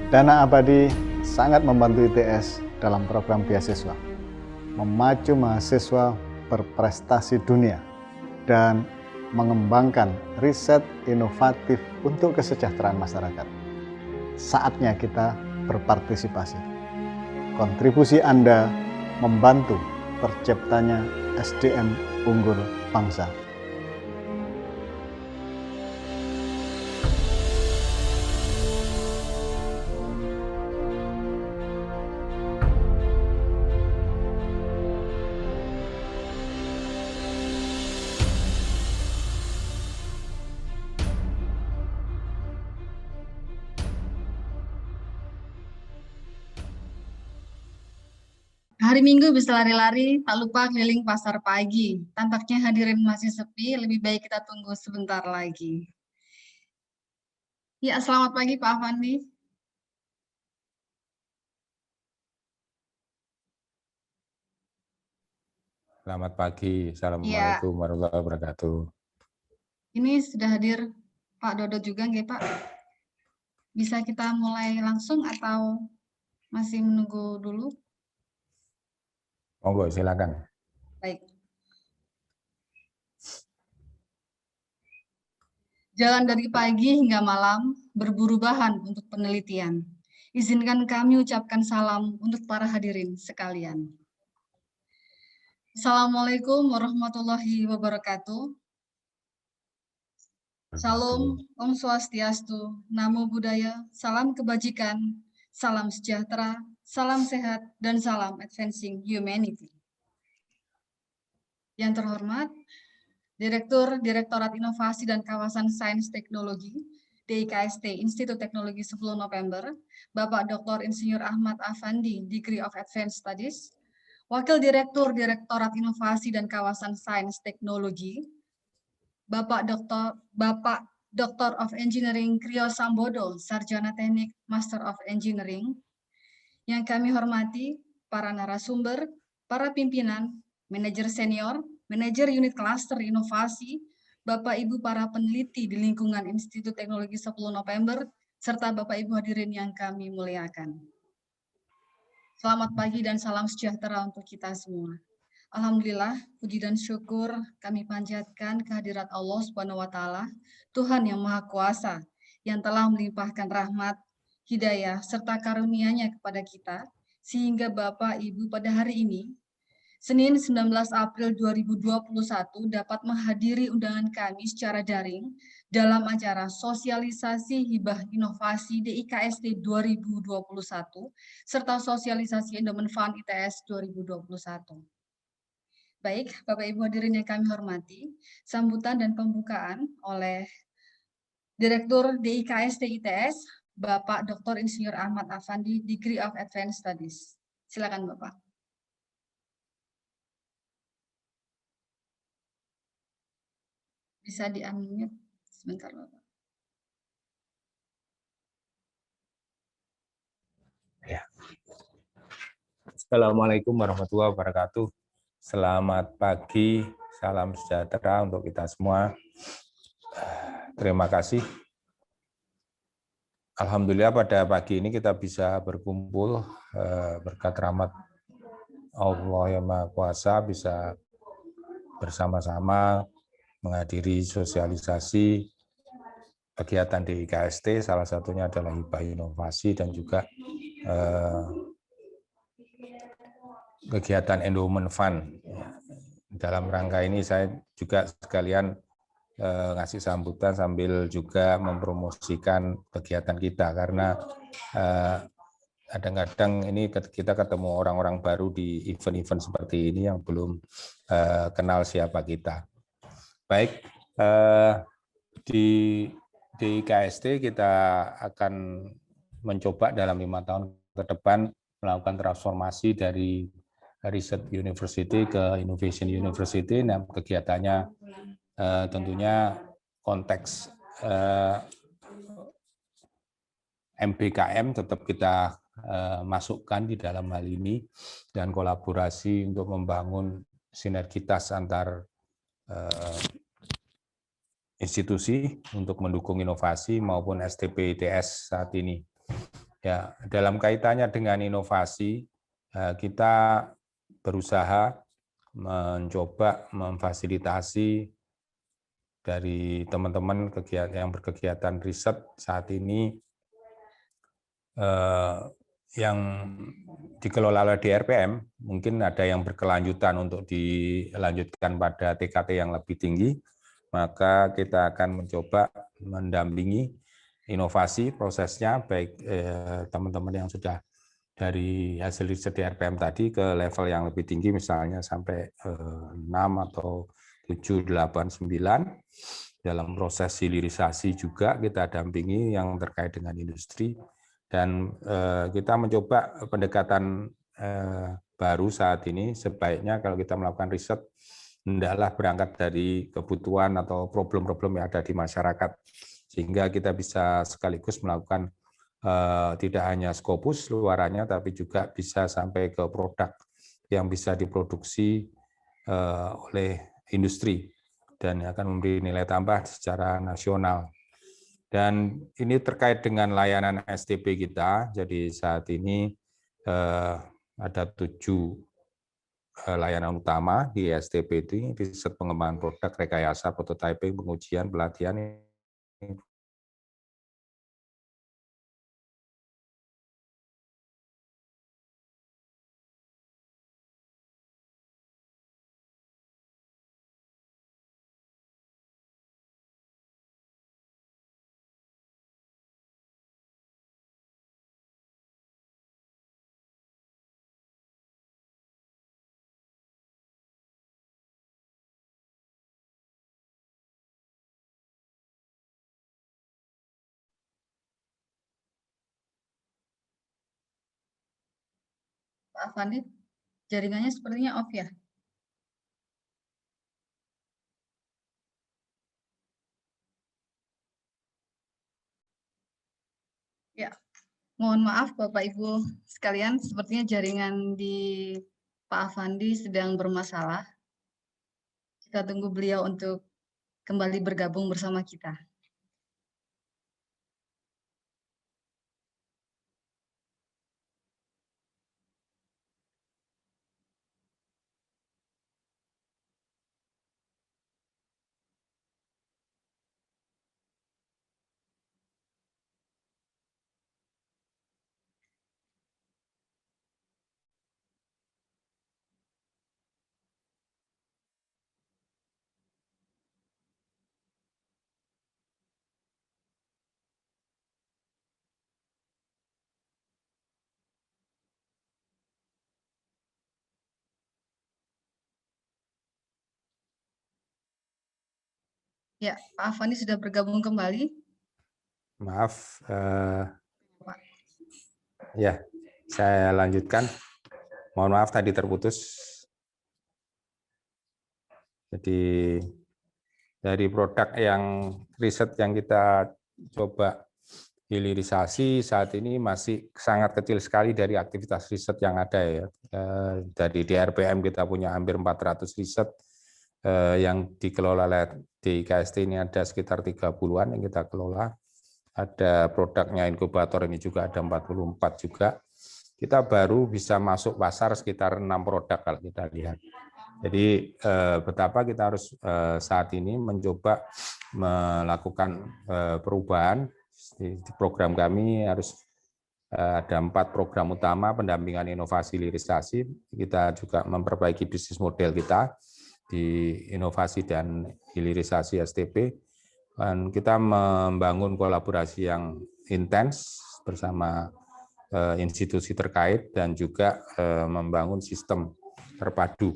Dana Abadi sangat membantu ITS dalam program beasiswa, memacu mahasiswa berprestasi dunia, dan mengembangkan riset inovatif untuk kesejahteraan masyarakat. Saatnya kita berpartisipasi. Kontribusi Anda membantu terciptanya SDM unggul bangsa. Hari Minggu bisa lari-lari, tak lupa keliling pasar pagi. Tampaknya hadirin masih sepi, lebih baik kita tunggu sebentar lagi. Ya, selamat pagi Pak Afandi. Selamat pagi, Assalamualaikum warahmatullahi wabarakatuh. Ini sudah hadir Pak Dodo juga nggih Pak? Bisa kita mulai langsung atau masih menunggu dulu? Monggo, silakan. Baik. Jalan dari pagi hingga malam, berburu bahan untuk penelitian. Izinkan kami ucapkan salam untuk para hadirin sekalian. Assalamualaikum warahmatullahi wabarakatuh. Salam, Om Swastiastu, Namo Buddhaya, salam kebajikan, salam sejahtera, salam sehat, dan salam advancing humanity. Yang terhormat, Direktur Direktorat Inovasi dan Kawasan Sains Teknologi, DIKST Institut Teknologi 10 November, Bapak Dr. Insinyur Ahmad Afandi, Degree of Advanced Studies, Wakil Direktur Direktorat Inovasi dan Kawasan Sains Teknologi, Bapak Dr. of Engineering Krio Sambodo, Sarjana Teknik Master of Engineering. Yang kami hormati para narasumber, para pimpinan, manajer senior, manajer unit klaster inovasi, Bapak Ibu para peneliti di lingkungan Institut Teknologi 10 November, serta Bapak Ibu hadirin yang kami muliakan. Selamat pagi dan salam sejahtera untuk kita semua. Alhamdulillah, puji dan syukur kami panjatkan kehadirat Allah Subhanahu wa Ta'ala, Tuhan yang Maha Kuasa, yang telah melimpahkan rahmat, hidayah, serta karunia-Nya kepada kita, sehingga Bapak Ibu pada hari ini, Senin 19 April 2021, dapat menghadiri undangan kami secara daring dalam acara sosialisasi hibah inovasi DIKST 2021, serta sosialisasi Endowment Fund ITS 2021. Baik, Bapak Ibu hadirin yang kami hormati, sambutan dan pembukaan oleh Direktur DIKST ITS, Bapak Dr. Insinyur Ahmad Afandi, Degree of Advanced Studies. Silakan Bapak. Bisa di-unmute sebentar Bapak. Ya. Assalamualaikum warahmatullahi wabarakatuh. Selamat pagi, salam sejahtera untuk kita semua. Terima kasih. Alhamdulillah pada pagi ini kita bisa berkumpul berkat rahmat Allah yang Maha Kuasa, bisa bersama-sama menghadiri sosialisasi kegiatan DIKST, salah satunya adalah hibah inovasi dan juga kegiatan Endowment Fund. Dalam rangka ini saya juga sekalian ngasih sambutan sambil juga mempromosikan kegiatan kita, karena kadang-kadang ini kita ketemu orang-orang baru di event-event seperti ini yang belum kenal siapa kita. Baik, di IKST kita akan mencoba dalam 5 tahun ke depan melakukan transformasi dari Research University ke Innovation University. Nah, kegiatannya tentunya konteks MBKM tetap kita masukkan di dalam hal ini, dan kolaborasi untuk membangun sinergitas antar institusi untuk mendukung inovasi maupun STP ITS saat ini. Ya, dalam kaitannya dengan inovasi, kita berusaha mencoba memfasilitasi dari teman-teman yang berkegiatan riset saat ini yang dikelola oleh DRPM, mungkin ada yang berkelanjutan untuk dilanjutkan pada TKT yang lebih tinggi, maka kita akan mencoba mendampingi inovasi prosesnya, baik teman-teman yang sudah dari hasil riset DRPM tadi ke level yang lebih tinggi, misalnya sampai 6 atau 7, 8, 9. Dalam proses hilirisasi juga kita dampingi yang terkait dengan industri. Dan kita mencoba pendekatan baru saat ini, sebaiknya kalau kita melakukan riset, hendaklah berangkat dari kebutuhan atau problem-problem yang ada di masyarakat, sehingga kita bisa sekaligus melakukan tidak hanya Scopus luarannya, tapi juga bisa sampai ke produk yang bisa diproduksi oleh industri dan akan memberi nilai tambah secara nasional. Dan ini terkait dengan layanan STP kita. Jadi saat ini ada 7 layanan utama di STP itu: riset pengembangan produk, rekayasa, prototyping, pengujian, pelatihan. Pak Afandi, jaringannya sepertinya off ya? Ya, mohon maaf Bapak Ibu sekalian, sepertinya jaringan di Pak Afandi sedang bermasalah. Kita tunggu beliau untuk kembali bergabung bersama kita. Ya, Pak Afandi sudah bergabung kembali. Maaf, ya, saya lanjutkan. Mohon maaf tadi terputus. Jadi dari produk yang riset yang kita coba hilirisasi saat ini masih sangat kecil sekali dari aktivitas riset yang ada ya. Dari DRPM kita punya hampir 400 riset yang dikelola oleh DIKST, ini ada sekitar 30-an yang kita kelola. Ada produknya inkubator ini juga ada 44 juga. Kita baru bisa masuk pasar sekitar 6 produk kalau kita lihat. Jadi betapa kita harus saat ini mencoba melakukan perubahan. Di program kami harus ada 4 program utama pendampingan inovasi hilirisasi. Kita juga memperbaiki bisnis model kita di inovasi dan hilirisasi STP. Dan kita membangun kolaborasi yang intens bersama institusi terkait dan juga membangun sistem terpadu.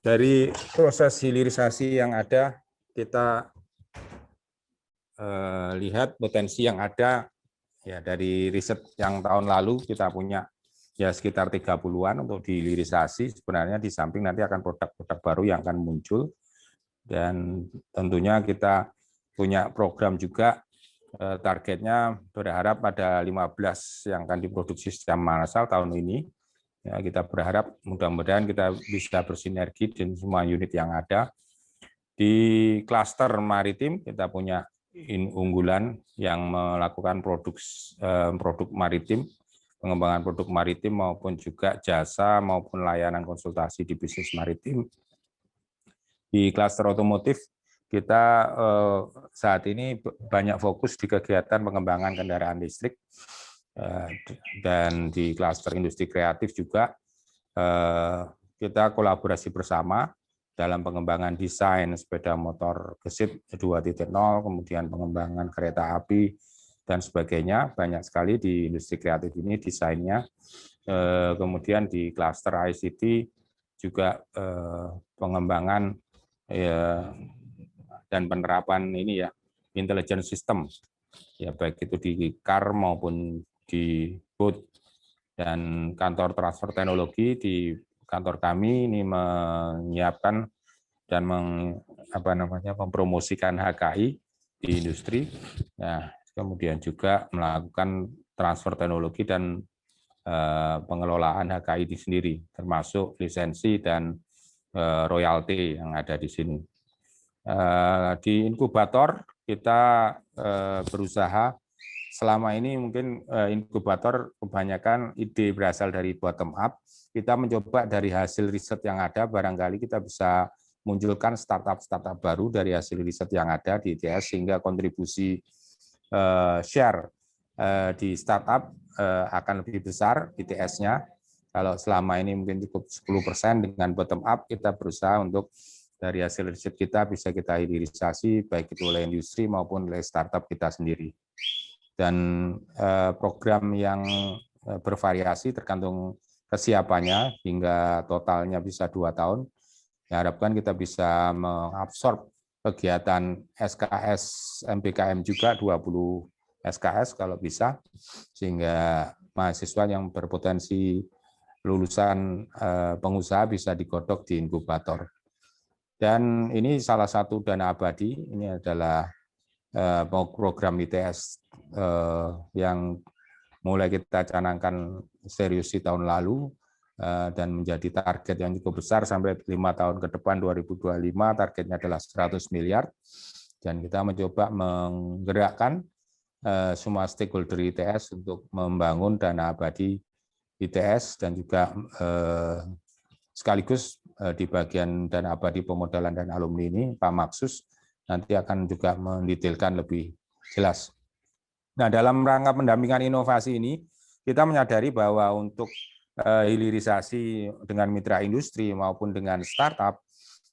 Dari proses hilirisasi yang ada, kita lihat potensi yang ada ya. Dari riset yang tahun lalu kita punya ya sekitar 30-an untuk dihilirisasi. Sebenarnya di samping nanti akan produk-produk baru yang akan muncul, dan tentunya kita punya program juga, targetnya berharap ada 15 yang akan diproduksi secara massal tahun ini. Ya, kita berharap mudah-mudahan kita bisa bersinergi dengan semua unit yang ada. Di klaster maritim kita punya unggulan yang melakukan produk maritim, pengembangan produk maritim maupun juga jasa maupun layanan konsultasi di bisnis maritim. Di klaster otomotif kita saat ini banyak fokus di kegiatan pengembangan kendaraan listrik, dan di klaster industri kreatif juga kita kolaborasi bersama dalam pengembangan desain sepeda motor gesit 2.0, kemudian pengembangan kereta api dan sebagainya. Banyak sekali di industri kreatif ini desainnya. Kemudian di klaster ICT juga pengembangan dan penerapan ini ya, intelligent system, ya baik itu di car maupun di boat. Dan kantor transfer teknologi di kantor kami ini menyiapkan dan mempromosikan HKI di industri. Nah, kemudian juga melakukan transfer teknologi dan pengelolaan HKI di sendiri, termasuk lisensi dan royalti yang ada di sini. Di inkubator kita berusaha, selama ini mungkin inkubator kebanyakan ide berasal dari bottom up. Kita mencoba dari hasil riset yang ada, barangkali kita bisa munculkan startup-startup baru dari hasil riset yang ada di ITS, sehingga kontribusi share di startup akan lebih besar ITS-nya. Kalau selama ini mungkin cukup 10% dengan bottom up, kita berusaha untuk dari hasil riset kita bisa kita hilirisasi, baik itu oleh industri maupun oleh startup kita sendiri. Dan program yang bervariasi tergantung kesiapannya, hingga totalnya bisa 2 tahun. Diharapkan kita bisa mengabsorb kegiatan SKS MBKM juga 20 SKS kalau bisa, sehingga mahasiswa yang berpotensi lulusan pengusaha bisa digodok di inkubator. Dan ini salah satu dana abadi, ini adalah program ITS yang mulai kita canangkan serius di tahun lalu dan menjadi target yang cukup besar sampai 5 tahun ke depan 2025, targetnya adalah 100 miliar, dan kita mencoba menggerakkan semua stakeholder ITS untuk membangun dana abadi ITS, dan juga sekaligus di bagian dana abadi pemodalan dan alumni ini Pak Maksus nanti akan juga mendetailkan lebih jelas. Nah, dalam rangka pendampingan inovasi ini, kita menyadari bahwa untuk hilirisasi dengan mitra industri maupun dengan startup,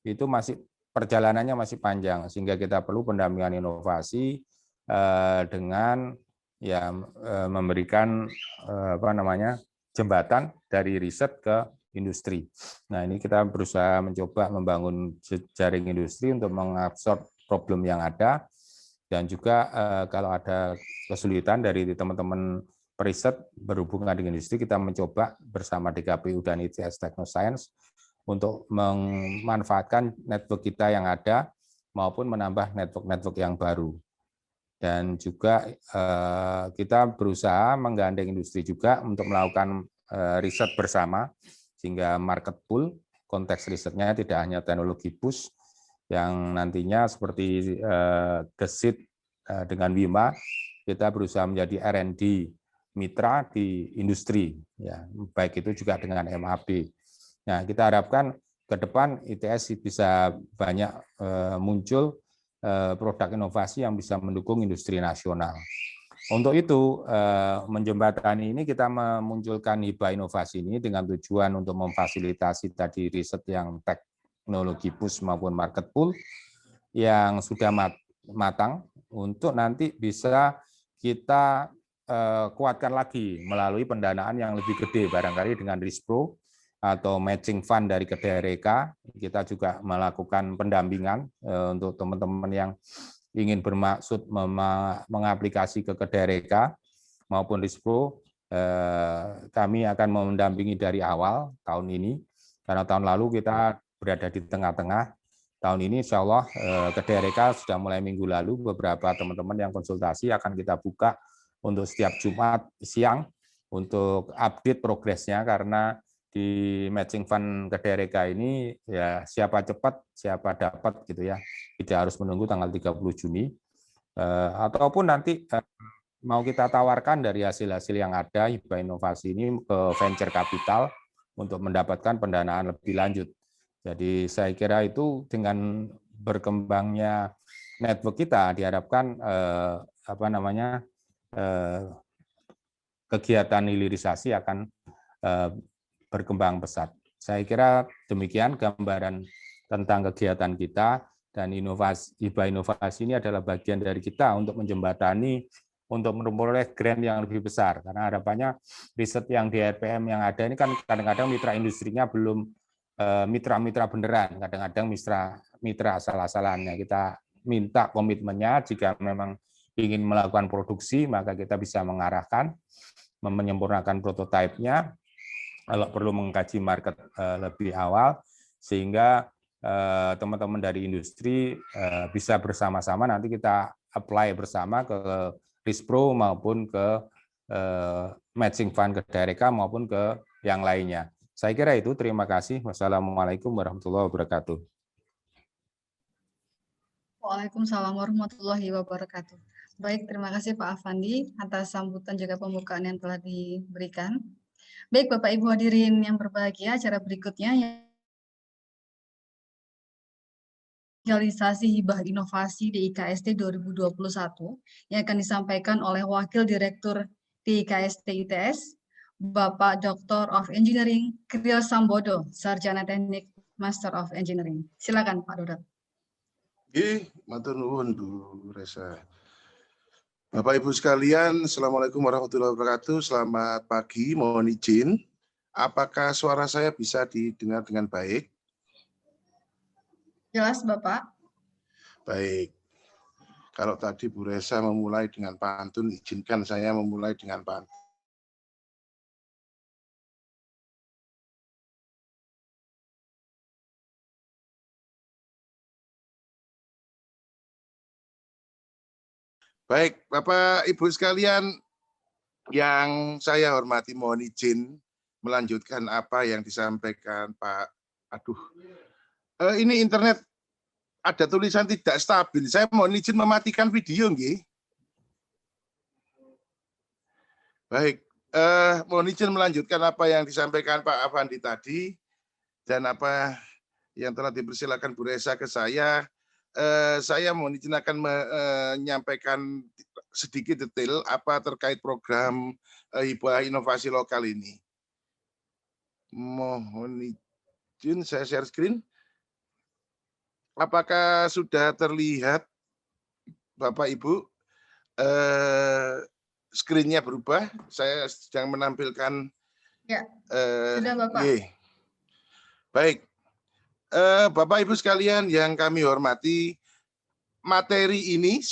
itu perjalanannya masih panjang, sehingga kita perlu pendampingan inovasi dengan ya memberikan jembatan dari riset ke industri. Nah, ini kita berusaha mencoba membangun jaring industri untuk mengabsorb problem yang ada, dan juga kalau ada kesulitan dari teman-teman periset berhubungan dengan industri, kita mencoba bersama DKPU dan ITS Technoscience untuk memanfaatkan network kita yang ada maupun menambah network-network yang baru. Dan juga kita berusaha menggandeng industri juga untuk melakukan riset bersama, sehingga market pool, konteks risetnya tidak hanya teknologi push, yang nantinya seperti gesit dengan Wima, kita berusaha menjadi R&D mitra di industri, ya, baik itu juga dengan MAB. Nah, kita harapkan ke depan ITS bisa banyak muncul produk inovasi yang bisa mendukung industri nasional. Untuk itu, menjembatani ini kita memunculkan hibah inovasi ini dengan tujuan untuk memfasilitasi tadi riset yang teknologi push maupun market pool yang sudah matang, untuk nanti bisa kita kuatkan lagi melalui pendanaan yang lebih gede, barangkali dengan RISPRO atau matching fund dari Kedereka. Kita juga melakukan pendampingan untuk teman-teman yang ingin bermaksud mengaplikasi ke Kedereka maupun RISPRO. Kami akan mendampingi dari awal tahun ini, karena tahun lalu kita berada di tengah-tengah. Tahun ini insya Allah Kedereka sudah mulai minggu lalu, beberapa teman-teman yang konsultasi akan kita buka untuk setiap Jumat siang untuk update progresnya, karena di matching fund Kedereka ini ya siapa cepat siapa dapat gitu ya, tidak harus menunggu tanggal 30 Juni. Ataupun nanti mau kita tawarkan dari hasil-hasil yang ada hibah inovasi ini ke venture capital untuk mendapatkan pendanaan lebih lanjut. Jadi saya kira itu dengan berkembangnya network kita diharapkan kegiatan hilirisasi akan berkembang pesat. Saya kira demikian gambaran tentang kegiatan kita, dan hibah inovasi ini adalah bagian dari kita untuk menjembatani untuk memperoleh grant yang lebih besar, karena harapannya riset yang di RPM yang ada ini kan kadang-kadang mitra industrinya belum mitra-mitra beneran, kadang-kadang mitra asal-asalannya. Kita minta komitmennya, jika memang ingin melakukan produksi maka kita bisa mengarahkan, menyempurnakan prototipenya, kalau perlu mengkaji market lebih awal, sehingga teman-teman dari industri bisa bersama-sama nanti kita apply bersama ke Rispro maupun ke matching fund ke Daereka maupun ke yang lainnya. Saya kira itu, terima kasih. Wassalamualaikum warahmatullahi wabarakatuh. Waalaikumsalam warahmatullahi wabarakatuh. Baik, terima kasih Pak Afandi atas sambutan juga pembukaan yang telah diberikan. Baik, Bapak Ibu hadirin yang berbahagia, acara berikutnya realisasi hibah inovasi DIKST 2021 yang akan disampaikan oleh Wakil Direktur DIKST ITS, Bapak Dr. of Engineering Kriel Sambodo, Sarjana Teknik Master of Engineering. Silakan Pak Dodot. Matur nuwun Bu Resa. Bapak Ibu sekalian, Assalamualaikum warahmatullahi wabarakatuh. Selamat pagi, mohon izin. Apakah suara saya bisa didengar dengan baik? Jelas Bapak. Baik. Kalau tadi Bu Resa memulai dengan pantun, izinkan saya memulai dengan pantun. Baik, Bapak Ibu sekalian yang saya hormati, mohon izin melanjutkan apa yang disampaikan Pak. Ini internet ada tulisan tidak stabil. Saya mohon izin mematikan video, nggih. Baik, mohon izin melanjutkan apa yang disampaikan Pak Afandi tadi dan apa yang telah dipersilakan Bu Resa ke saya. Saya mohon izin akan menyampaikan sedikit detail apa terkait program hibah inovasi lokal ini. Mohon izin saya share screen. Apakah sudah terlihat Bapak Ibu? Screen-nya berubah. Saya sedang menampilkan. Ya, sudah Bapak. Baik. Bapak Ibu sekalian yang kami hormati, materi ini,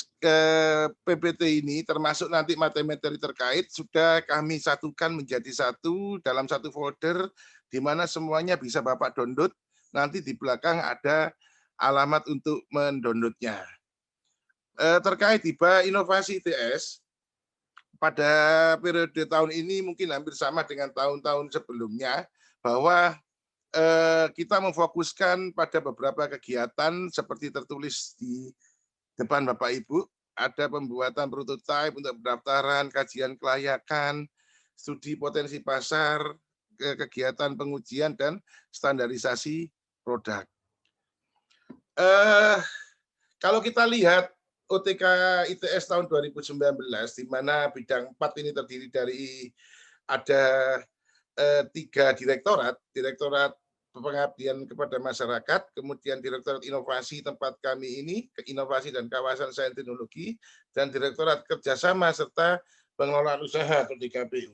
PPT ini termasuk nanti materi-materi terkait sudah kami satukan menjadi satu dalam satu folder di mana semuanya bisa Bapak download. Nanti di belakang ada alamat untuk mendownloadnya. Terkait hibah inovasi ITS, pada periode tahun ini mungkin hampir sama dengan tahun-tahun sebelumnya, bahwa kita memfokuskan pada beberapa kegiatan seperti tertulis di depan Bapak Ibu, ada pembuatan prototipe untuk pendaftaran, kajian kelayakan, studi potensi pasar, kegiatan pengujian, dan standarisasi produk. Kalau kita lihat OTK ITS tahun 2019, di mana bidang 4 ini terdiri dari ada 3 direktorat, Direktorat Pengabdian kepada Masyarakat, kemudian Direktorat Inovasi tempat kami ini, Inovasi dan Kawasan Sains Teknologi, dan Direktorat Kerjasama serta Pengelolaan Usaha atau DKPU.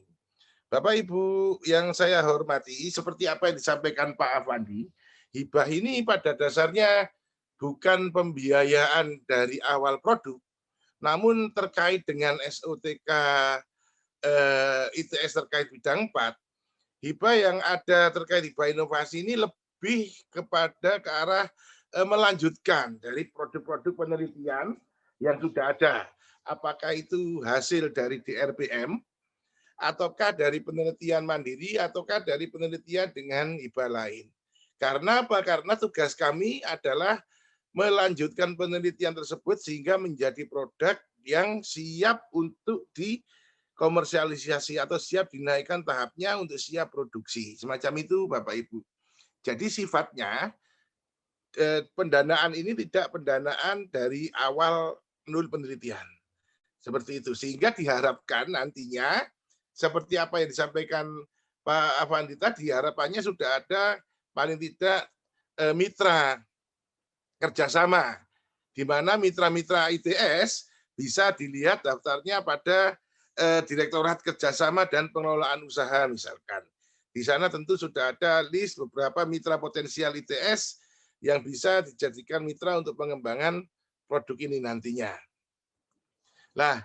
Bapak Ibu yang saya hormati, seperti apa yang disampaikan Pak Afandi, hibah ini pada dasarnya bukan pembiayaan dari awal produk, namun terkait dengan SOTK ITS terkait bidang 4, hibah yang ada terkait hibah inovasi ini lebih kepada ke arah melanjutkan dari produk-produk penelitian yang sudah ada. Apakah itu hasil dari DRPM, ataukah dari penelitian mandiri, ataukah dari penelitian dengan hibah lain. Karena apa? Karena tugas kami adalah melanjutkan penelitian tersebut sehingga menjadi produk yang siap untuk dikomersialisasi atau siap dinaikkan tahapnya untuk siap produksi. Semacam itu Bapak Ibu. Jadi sifatnya pendanaan ini tidak pendanaan dari awal nol penelitian. Seperti itu. Sehingga diharapkan nantinya seperti apa yang disampaikan Pak Afandi tadi, harapannya sudah ada paling tidak mitra kerjasama, di mana mitra-mitra ITS bisa dilihat daftarnya pada Direktorat Kerjasama dan Pengelolaan Usaha misalkan. Di sana tentu sudah ada list beberapa mitra potensial ITS yang bisa dijadikan mitra untuk pengembangan produk ini nantinya. Nah,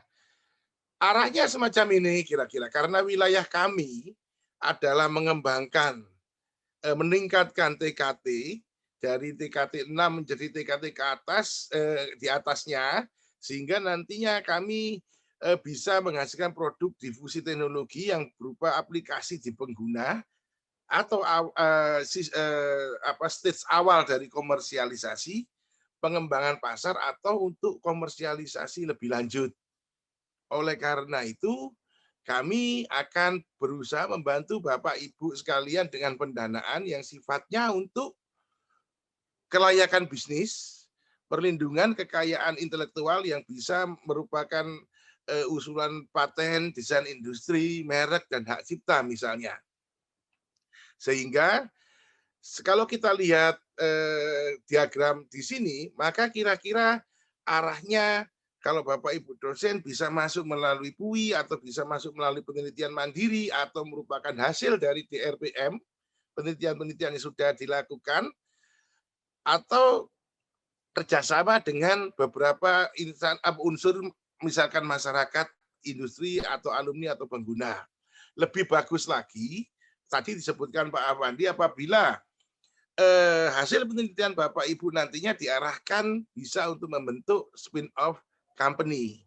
arahnya semacam ini kira-kira, karena wilayah kami adalah mengembangkan, meningkatkan TKT, dari TKT 6 menjadi TKT ke atas, di atasnya, sehingga nantinya kami bisa menghasilkan produk difusi teknologi yang berupa aplikasi di pengguna atau stage awal dari komersialisasi, pengembangan pasar atau untuk komersialisasi lebih lanjut. Oleh karena itu, kami akan berusaha membantu Bapak Ibu sekalian dengan pendanaan yang sifatnya untuk kelayakan bisnis, perlindungan kekayaan intelektual yang bisa merupakan usulan paten, desain industri, merek, dan hak cipta misalnya. Sehingga kalau kita lihat diagram di sini, maka kira-kira arahnya kalau Bapak Ibu dosen bisa masuk melalui PUI atau bisa masuk melalui penelitian mandiri atau merupakan hasil dari DRPM, penelitian-penelitian yang sudah dilakukan, atau kerjasama dengan beberapa unsur misalkan masyarakat, industri, atau alumni atau pengguna. Lebih bagus lagi, tadi disebutkan Pak Afandi, apabila hasil penelitian Bapak Ibu nantinya diarahkan bisa untuk membentuk spin-off company.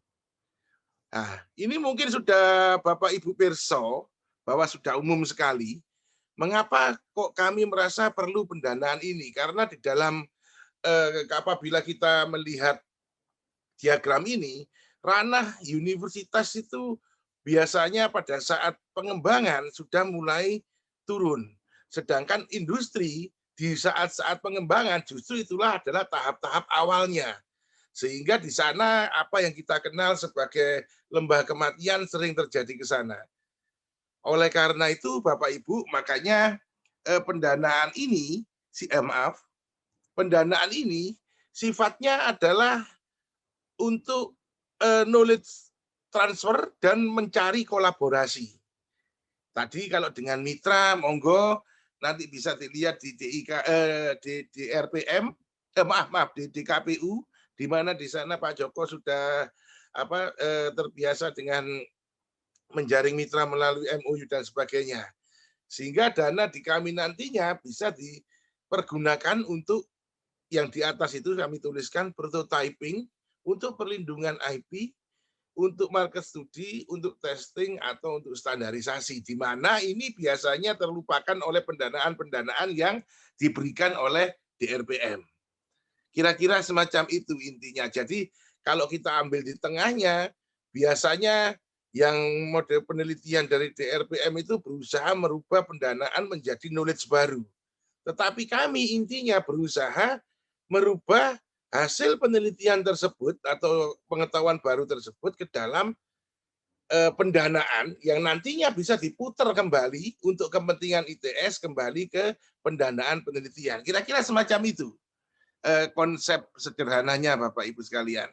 Nah, ini mungkin sudah Bapak Ibu pirsa bahwa sudah umum sekali. Mengapa kok kami merasa perlu pendanaan ini? Karena di dalam apabila kita melihat diagram ini, ranah universitas itu biasanya pada saat pengembangan sudah mulai turun. Sedangkan industri di saat-saat pengembangan justru itulah adalah tahap-tahap awalnya. Sehingga di sana apa yang kita kenal sebagai lembah kematian sering terjadi ke sana. Oleh karena itu Bapak Ibu, makanya pendanaan ini, pendanaan ini sifatnya adalah untuk knowledge transfer dan mencari kolaborasi. Tadi kalau dengan mitra, monggo nanti bisa dilihat di DRPM, di DKPU, di mana di sana Pak Joko sudah terbiasa dengan menjaring mitra melalui MOU dan sebagainya. Sehingga dana di kami nantinya bisa dipergunakan untuk yang di atas itu kami tuliskan prototyping, untuk perlindungan IP, untuk market studi, untuk testing, atau untuk standarisasi. Di mana ini biasanya terlupakan oleh pendanaan-pendanaan yang diberikan oleh DRPM. Kira-kira semacam itu intinya. Jadi kalau kita ambil di tengahnya, biasanya yang model penelitian dari DRPM itu berusaha merubah pendanaan menjadi knowledge baru. Tetapi kami intinya berusaha merubah hasil penelitian tersebut atau pengetahuan baru tersebut ke dalam pendanaan yang nantinya bisa diputar kembali untuk kepentingan ITS kembali ke pendanaan penelitian. Kira-kira semacam itu konsep sederhananya Bapak Ibu sekalian.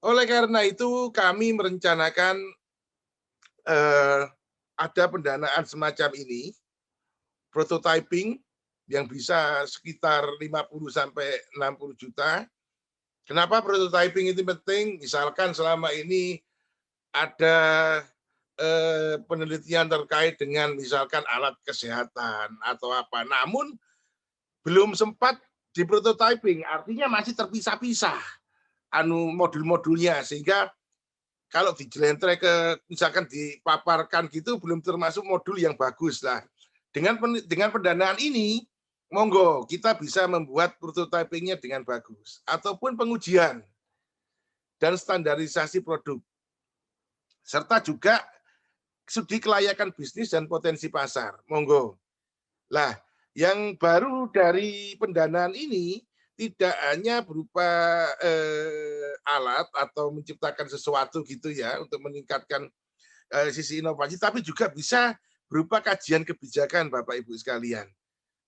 Oleh karena itu kami merencanakan ada pendanaan semacam ini, prototyping yang bisa sekitar 50 sampai 60 juta. Kenapa prototyping itu penting? Misalkan selama ini ada penelitian terkait dengan misalkan alat kesehatan atau apa, namun belum sempat di prototyping, artinya masih terpisah-pisah modul-modulnya, sehingga kalau dijelentreh misalkan dipaparkan gitu belum termasuk modul yang bagus lah. Dengan pendanaan ini monggo kita bisa membuat prototyping-nya dengan bagus, ataupun pengujian dan standarisasi produk, serta juga studi kelayakan bisnis dan potensi pasar. Monggo. Lah, yang baru dari pendanaan ini tidak hanya berupa alat atau menciptakan sesuatu gitu ya untuk meningkatkan sisi inovasi, tapi juga bisa berupa kajian kebijakan, Bapak Ibu sekalian.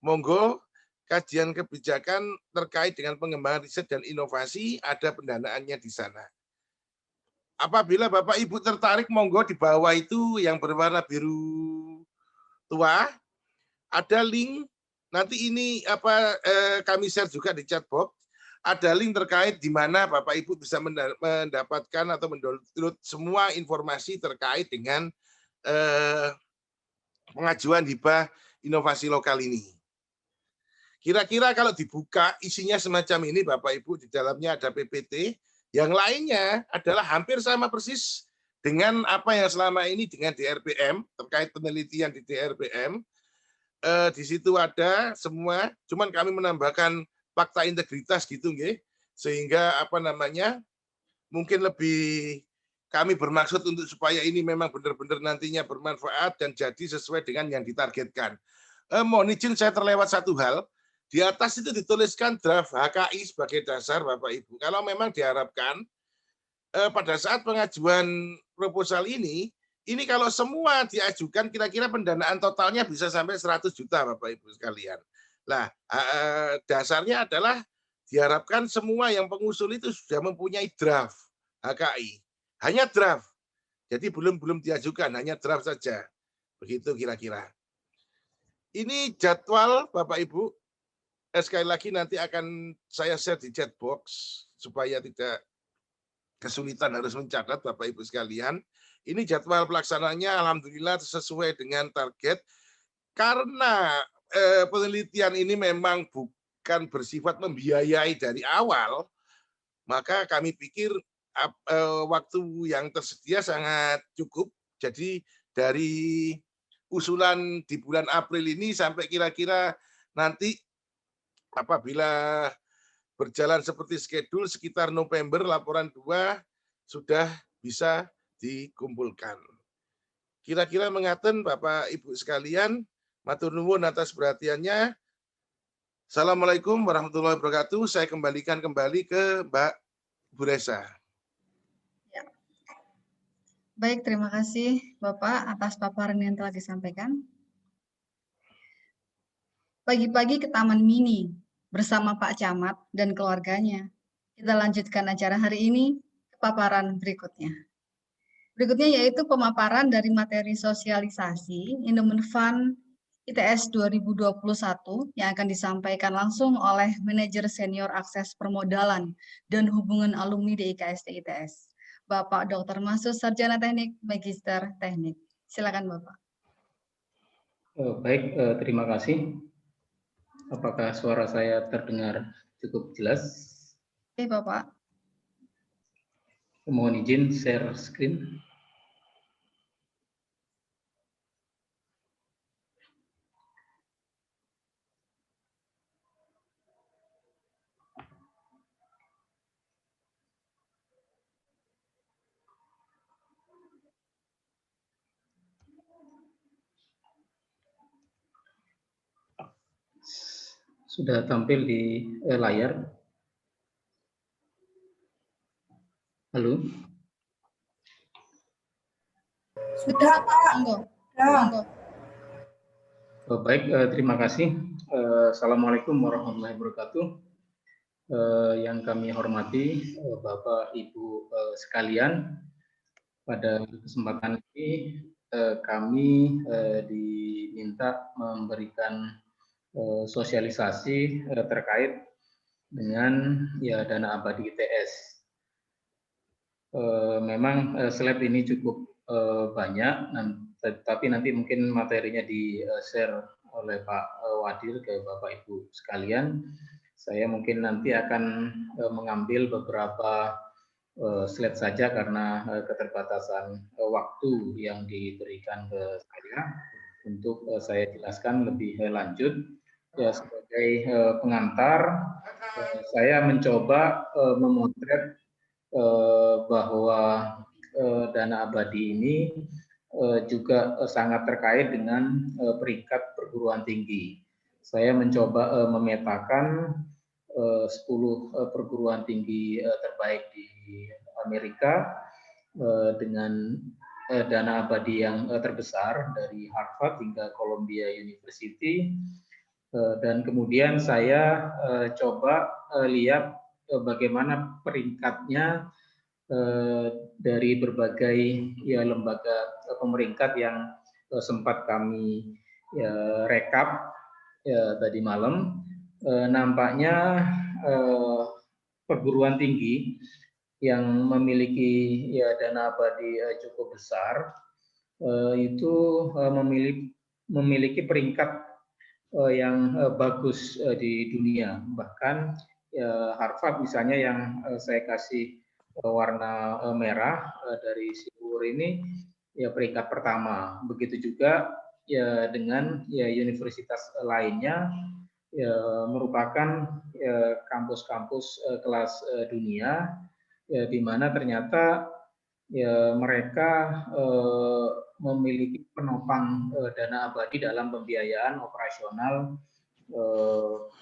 Monggo, kajian kebijakan terkait dengan pengembangan riset dan inovasi, ada pendanaannya di sana. Apabila Bapak Ibu tertarik, monggo di bawah itu yang berwarna biru tua, ada link. Nanti ini kami share juga di chat box. Ada link terkait di mana Bapak Ibu bisa mendapatkan atau mendownload semua informasi terkait dengan pengajuan hibah inovasi lokal ini. Kira-kira kalau dibuka isinya semacam ini Bapak Ibu, di dalamnya ada PPT, yang lainnya adalah hampir sama persis dengan apa yang selama ini dengan DRPM, terkait penelitian di DRPM. Di situ ada semua, cuman kami menambahkan fakta integritas gitu, nggih, sehingga mungkin lebih kami bermaksud untuk supaya ini memang benar-benar nantinya bermanfaat dan jadi sesuai dengan yang ditargetkan. Mohon izin saya terlewat satu hal. Di atas itu dituliskan draft HKI sebagai dasar, Bapak Ibu. Kalau memang diharapkan pada saat pengajuan proposal ini kalau semua diajukan, kira-kira pendanaan totalnya bisa sampai 100 juta, Bapak Ibu sekalian. Nah, dasarnya adalah diharapkan semua yang pengusul itu sudah mempunyai draft HKI. Hanya draft. Jadi belum diajukan, hanya draft saja. Begitu kira-kira. Ini jadwal, Bapak Ibu. Sekali lagi nanti akan saya share di chat box supaya tidak kesulitan harus mencatat, Bapak Ibu sekalian. Ini jadwal pelaksananya alhamdulillah sesuai dengan target. Karena penelitian ini memang bukan bersifat membiayai dari awal, maka kami pikir waktu yang tersedia sangat cukup. Jadi dari usulan di bulan April ini sampai kira-kira nanti apabila berjalan seperti schedule sekitar November laporan 2 sudah bisa dikumpulkan. Kira-kira mengaten Bapak Ibu sekalian, matur nuwun atas perhatiannya. Assalamualaikum warahmatullahi wabarakatuh. Saya kembalikan kembali ke Mbak Bu Resa. Ya. Baik, terima kasih Bapak atas paparan yang telah disampaikan. Pagi-pagi ke Taman Mini bersama Pak Camat dan keluarganya. Kita lanjutkan acara hari ini ke paparan berikutnya. Berikutnya yaitu pemaparan dari materi sosialisasi Endowment Fund ITS 2021 yang akan disampaikan langsung oleh Manajer Senior Akses Permodalan dan Hubungan Alumni DIKST ITS, Bapak Dr. Masud Sarjana Teknik, Magister Teknik. Silakan Bapak. Baik, terima kasih. Apakah suara saya terdengar cukup jelas? Oke, Bapak. Mohon izin share screen. Sudah tampil di layar. Halo? Sudah, Pak. Monggo. Baik, terima kasih. Assalamualaikum warahmatullahi wabarakatuh. Yang kami hormati Bapak Ibu sekalian, pada kesempatan ini kami diminta memberikan sosialisasi terkait dengan dana abadi ITS. Memang slide ini cukup banyak, tapi nanti mungkin materinya di-share oleh Pak Wadir ke Bapak Ibu sekalian. Saya mungkin nanti akan mengambil beberapa slide saja karena keterbatasan waktu yang diberikan ke saya untuk saya jelaskan lebih lanjut. Ya, sebagai sebagai pengantar, saya mencoba memotret bahwa dana abadi ini juga sangat terkait dengan peringkat perguruan tinggi. Saya mencoba memetakan 10 perguruan tinggi terbaik di Amerika dengan dana abadi yang terbesar dari Harvard hingga Columbia University, dan kemudian saya coba lihat bagaimana peringkatnya dari berbagai lembaga pemeringkat yang sempat kami rekap tadi malam. Nampaknya perguruan tinggi yang memiliki dana abadi cukup besar itu memiliki peringkat yang bagus di dunia. Bahkan Harvard misalnya yang saya kasih warna merah dari simbol ini peringkat pertama. Begitu juga dengan universitas lainnya merupakan kampus-kampus kelas dunia, di mana ternyata mereka memiliki penopang dana abadi dalam pembiayaan operasional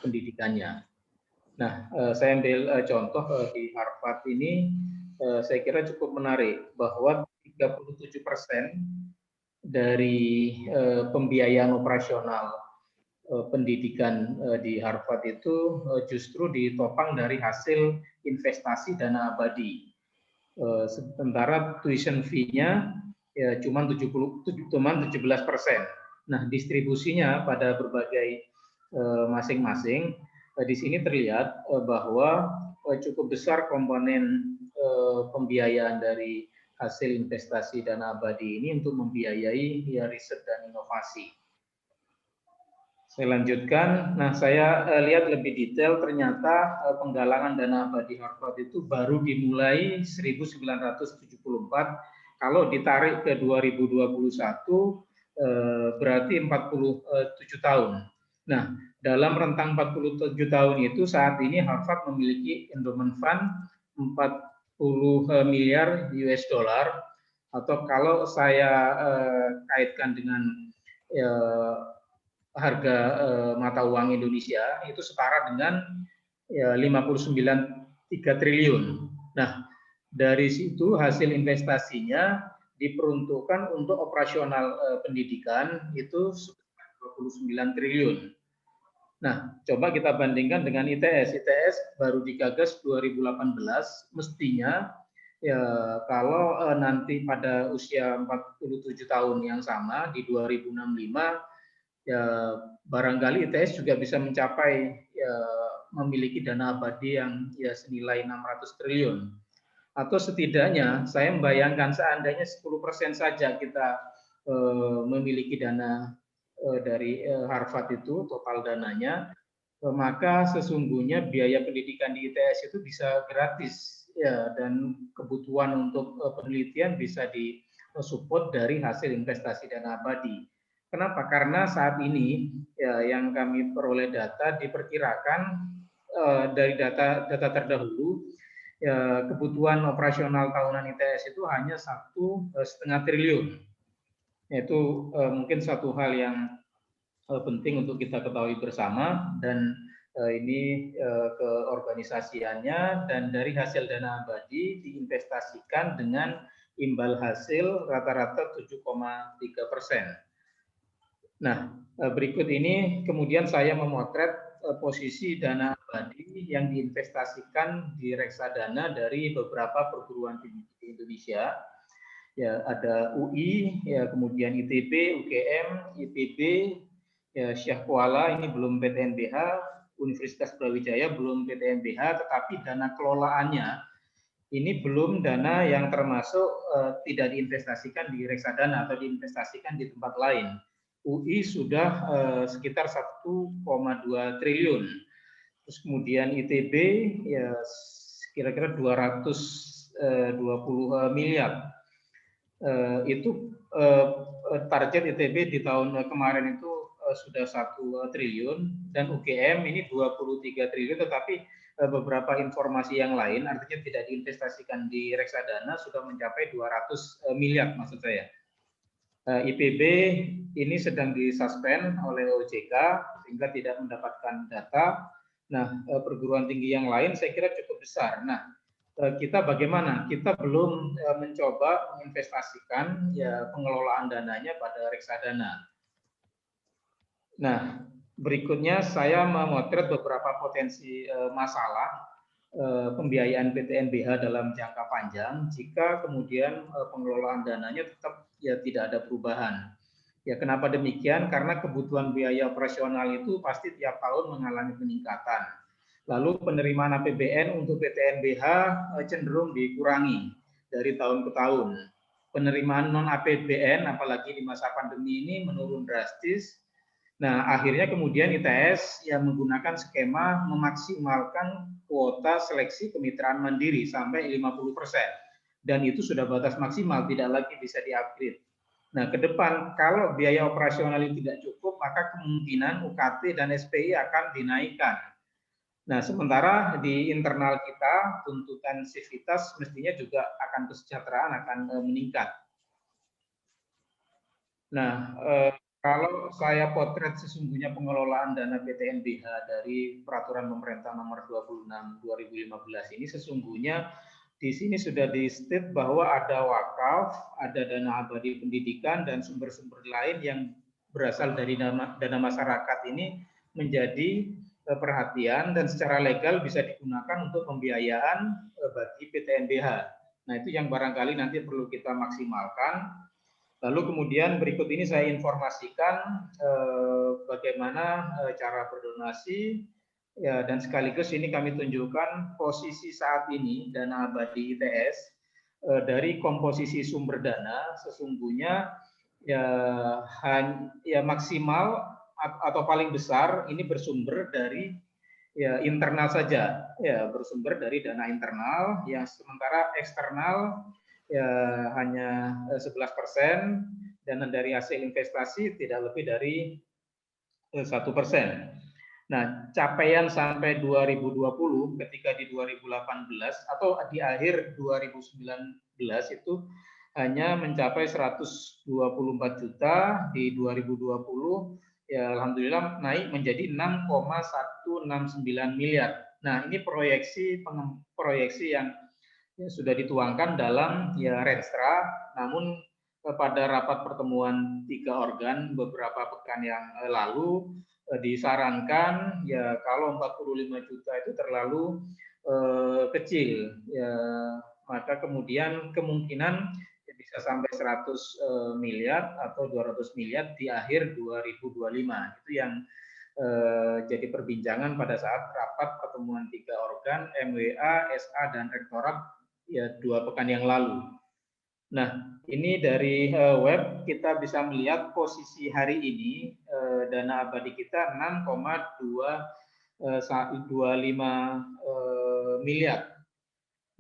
pendidikannya. Nah, saya ambil contoh di Harvard ini, saya kira cukup menarik bahwa 37% dari pembiayaan operasional pendidikan di Harvard itu justru ditopang dari hasil investasi dana abadi. Sementara tuition fee-nya cuma 17%. Nah, distribusinya pada berbagai masing-masing, di sini terlihat bahwa cukup besar komponen pembiayaan dari hasil investasi dana abadi ini untuk membiayai riset dan inovasi. Saya lanjutkan. Nah, saya lihat lebih detail, ternyata penggalangan dana abadi Harvard itu baru dimulai 1974. Kalau ditarik ke 2021 berarti 47 tahun. Nah, dalam rentang 47 tahun itu saat ini Harvard memiliki endowment fund 40 miliar US dollar, atau kalau saya kaitkan dengan harga mata uang Indonesia itu setara dengan 59,3 triliun. Nah, dari situ hasil investasinya diperuntukkan untuk operasional pendidikan itu 29 triliun. Nah, coba kita bandingkan dengan ITS. ITS baru digagas 2018, mestinya kalau nanti pada usia 47 tahun yang sama di 2065 barangkali ITS juga bisa mencapai memiliki dana abadi yang senilai 600 triliun. Atau setidaknya saya membayangkan seandainya 10% saja kita memiliki dana dari Harvard itu total dananya, maka sesungguhnya biaya pendidikan di ITS itu bisa gratis dan kebutuhan untuk penelitian bisa disupport dari hasil investasi dana abadi. Kenapa? Karena saat ini yang kami peroleh data diperkirakan dari data terdahulu kebutuhan operasional tahunan ITS itu hanya 1,5 triliun. Itu mungkin satu hal yang penting untuk kita ketahui bersama, dan ini keorganisasiannya, dan dari hasil dana abadi diinvestasikan dengan imbal hasil rata-rata 7,3%. Nah, berikut ini kemudian saya memotret posisi dana abadi yang diinvestasikan di reksadana dari beberapa perguruan tinggi di Indonesia. Ya, ada UI, ya, kemudian ITB, UGM, ITB, ya, Syekh Kuala, ini belum PTNBH, Universitas Brawijaya belum PTNBH, tetapi dana kelolaannya ini belum dana yang termasuk tidak diinvestasikan di reksadana atau diinvestasikan di tempat lain. UI sudah sekitar 1,2 triliun. Terus kemudian ITB ya kira-kira 220 miliar. Itu target ITB di tahun kemarin itu sudah 1 triliun dan UGM ini 23 triliun, tetapi beberapa informasi yang lain artinya tidak diinvestasikan di reksadana sudah mencapai 200 miliar maksud saya. IPB ini sedang disuspend oleh OJK sehingga tidak mendapatkan data. Nah, perguruan tinggi yang lain saya kira cukup besar. Nah, kita bagaimana? Kita belum mencoba menginvestasikan ya pengelolaan dananya pada reksadana. Nah, berikutnya saya memotret beberapa potensi masalah pembiayaan PTNBH dalam jangka panjang jika kemudian pengelolaan dananya tetap ya tidak ada perubahan. Ya kenapa demikian? Karena kebutuhan biaya operasional itu pasti tiap tahun mengalami peningkatan. Lalu penerimaan APBN untuk PTNBH cenderung dikurangi dari tahun ke tahun. Penerimaan non APBN apalagi di masa pandemi ini menurun drastis. Nah, akhirnya kemudian ITS yang menggunakan skema memaksimalkan kuota seleksi kemitraan mandiri sampai 50%. Dan itu sudah batas maksimal, tidak lagi bisa di-upgrade. Nah, ke depan kalau biaya operasional itu tidak cukup, maka kemungkinan UKT dan SPI akan dinaikkan. Nah, sementara di internal kita, tuntutan sivitas mestinya juga akan kesejahteraan akan meningkat. Nah, kalau saya potret sesungguhnya pengelolaan dana PTNBH dari Peraturan Pemerintah Nomor 26 2015 ini sesungguhnya di sini sudah di-state bahwa ada wakaf, ada dana abadi pendidikan dan sumber-sumber lain yang berasal dari dana masyarakat ini menjadi perhatian dan secara legal bisa digunakan untuk pembiayaan bagi PTNBH. Nah, itu yang barangkali nanti perlu kita maksimalkan. Lalu kemudian berikut ini saya informasikan bagaimana cara berdonasi ya, dan sekaligus ini kami tunjukkan posisi saat ini dana abadi ITS dari komposisi sumber dana sesungguhnya ya maksimal atau paling besar ini bersumber dari ya internal saja, ya bersumber dari dana internal yang sementara eksternal ya hanya 11% dan dari hasil investasi tidak lebih dari 1%. Nah, capaian sampai 2020 ketika di 2018 atau di akhir 2019 itu hanya mencapai 124 juta, di 2020 ya alhamdulillah naik menjadi 6,169 miliar. Nah, ini proyeksi yang sudah dituangkan dalam ya Renstra, namun pada rapat pertemuan 3 organ beberapa pekan yang lalu disarankan ya kalau 45 juta itu terlalu kecil ya, maka kemudian kemungkinan bisa sampai 100 miliar atau 200 miliar di akhir 2025. Itu yang jadi perbincangan pada saat rapat pertemuan 3 organ MWA, SA dan Rektorat ya 2 pekan yang lalu. Nah, ini dari web kita bisa melihat posisi hari ini dana abadi kita 6,225 miliar.